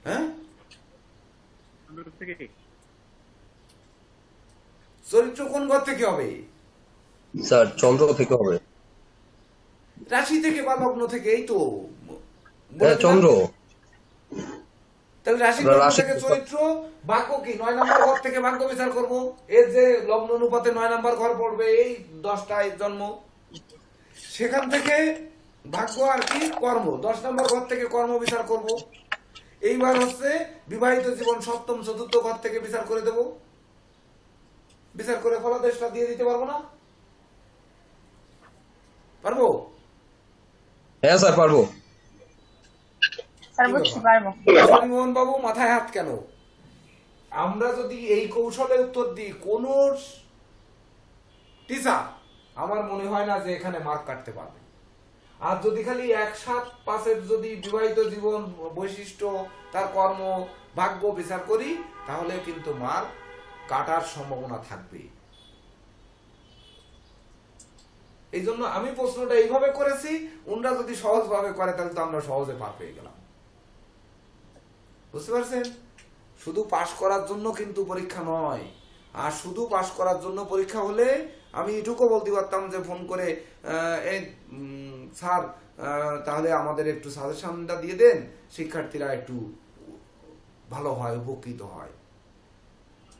হ্যাঁ, চন্দ্র থেকে। চরিত্র কোন ঘর থেকে হবে? স্যার চন্দ্র থেকে হবে। রাশি থেকে বা লগ্ন থেকে, এই তো হ্যাঁ চন্দ্র। তাহলে রাশি থেকে চরিত্র। ভাগ্য কি? 9 নম্বর ঘর থেকে ভাগ্য বিচার করব। এর যে লগ্ন অনুপাতে 9 নম্বর ঘর পড়বে, এই 10টায় জন্ম, সেখান থেকে ভাগ্য আর কি কর্ম, 10 নম্বর ঘর থেকে কর্ম বিচার করব। এইবার হচ্ছে বিবাহিত জীবন 7ম 4র্থ ঘর থেকে বিচার করে দেব। বিচার করে ফলাদেশটা দিয়ে দিতে পারবো না? পারবো? হ্যাঁ স্যার পারবো। মোহন বাবু মাথায় হাত কেন? আমরা যদি এই কৌশলে উত্তর দিই, কোন টিচার আমার মনে হয় না যে এখানে মার্ক কাটতে পারবে। আর যদি খালি 1-7-5 যদি বিবাহিত জীবন, বৈশিষ্ট্য, তার কর্ম, ভাগ্য বিচার করি, তাহলে কিন্তু মার্ক কাটার সম্ভাবনা থাকবে। এই জন্য আমি প্রশ্নটা এইভাবে করেছি, ওনরা যদি সহজ ভাবে করে তাহলে তো আমরা সহজে পার পেয়ে গেলাম। বুঝতে পারছেন? শুধু পাশ করার জন্য কিন্তু পরীক্ষা নয়। আর শুধু পাশ করার জন্য পরীক্ষা হলে আমি এটুকু বলতে পারতাম যে ফোন করে, স্যার তাহলে আমাদের একটু সাজেশনটা দিয়ে দেন, শিক্ষার্থীরা একটু ভালো হয়, উপকৃত হয়।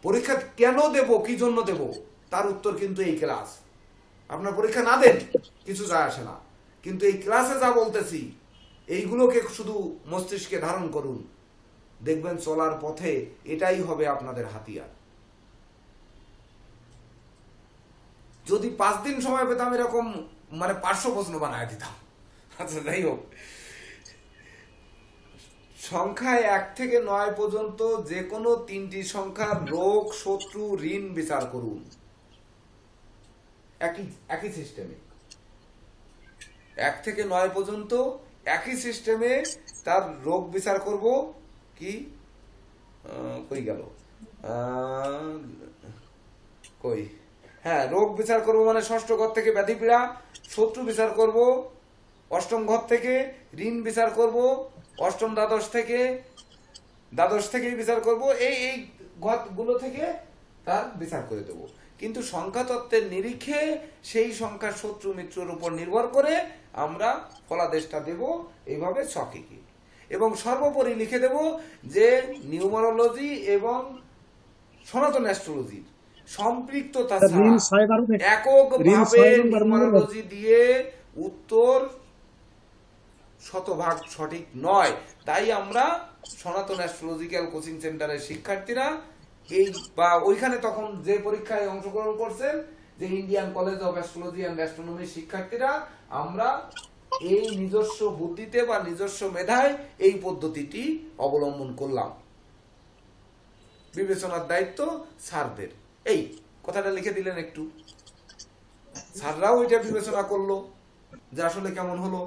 পরীক্ষা কেন দেব, কি জন্য দেব, তার উত্তর কিন্তু এই ক্লাস। আপনার পরীক্ষা না দেন কিছু যায় আসে না, কিন্তু এই ক্লাসে যা বলতেছি এইগুলোকে শুধু মস্তিষ্কে ধারণ করুন, দেখবেন চলার পথে এটাই হবে আপনাদের হাতিয়ার। যদি 5 দিন সময় পেতাম এরকম মানে 500 প্রশ্ন বানায় দিতাম। আচ্ছা যাই হোক, সংখ্যায় 1 থেকে 9 পর্যন্ত যে কোনো 3টি সংখ্যার রোগ, শত্রু, ঋণ বিচার করুন। একই সিস্টেমে 1 থেকে 9 পর্যন্ত একই সিস্টেমে তার রোগ বিচার করব। কি কই গেল? কই, হ্যাঁ, রোগ বিচার করব মানে 6ষ্ঠ ঘর থেকে ব্যাধি পীড়া, শত্রু বিচার করব 8ম ঘর থেকে, ঋণ বিচার করব 8ম দ্বাদশ থেকে বিচার করব, এই ঘরগুলো থেকে তার বিচার করে দেব। কিন্তু সংখ্যা তত্ত্বের নিরিখে সেই সংখ্যার শত্রু মিত্রের উপর নির্ভর করে আমরা ফলাদেশটা দেব এইভাবে ছকে। এবং সর্বোপরি লিখে দেব যে নিউমারোলজি এবং সনাতন অ্যাস্ট্রোলজির সম্পৃক্ততা ছাড়া এককভাবে নিউমারোলজি দিয়ে উত্তর শতভাগ সঠিক নয়। তাই আমরা সনাতন অ্যাস্ট্রোলজিক্যাল কোচিং সেন্টারের শিক্ষার্থীরা এই বা ওইখানে তখন যে পরীক্ষায় অংশগ্রহণ করছেন, যে Indian college of astrology and অ্যাস্ট্রোনমির শিক্ষার্থীরা, আমরা এই নিজস্ব বুদ্ধিতে বা নিজস্ব মেধায় এই পদ্ধতিটি অবলম্বন করলাম। বিবেচনার দায়িত্ব স্যারদের। এই কথাটা লিখে দিলেন একটু, স্যাররাও এটা বিবেচনা করলো যে আসলে কেমন হলো।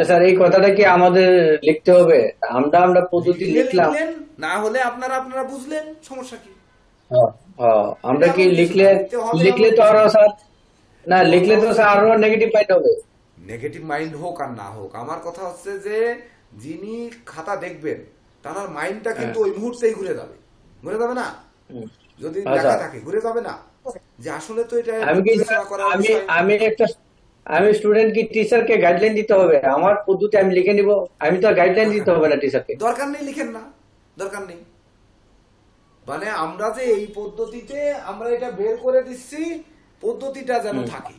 স্যার এই কথাটা কি আমাদের লিখতে হবে? আমরা পদ্ধতি লিখলাম, না হলে আপনারা বুঝলেন, সমস্যা কি? আমরা কি লিখলে তো আরো স্যার, না লিখলে তো স্যার আরো নেগেটিভ পয়েন্ট হবে। নেগেটিভ মাইন্ড হোক আর না হোক, আমার কথা হচ্ছে যে যিনি খাতা দেখবেন তার মাইন্ডটা কিন্তু ওই মুহূর্তেই ঘুরে যাবে না? যদি লেখা থাকে ঘুরে যাবে না যে আসলে তো এটা আমি স্টুডেন্ট কি টিচারকে গাইডলাইন দিতে হবে? আমার পদ্ধতি আমি লিখে নিব, আমি তো গাইডলাইন দিতে হবে না টিচারকে। দরকার নেই, লিখেন না, দরকার নেই। মানে আমরা যে এই পদ্ধতিতে আমরা এটা বের করে দিচ্ছি, পদ্ধতিটা যেন থাকে।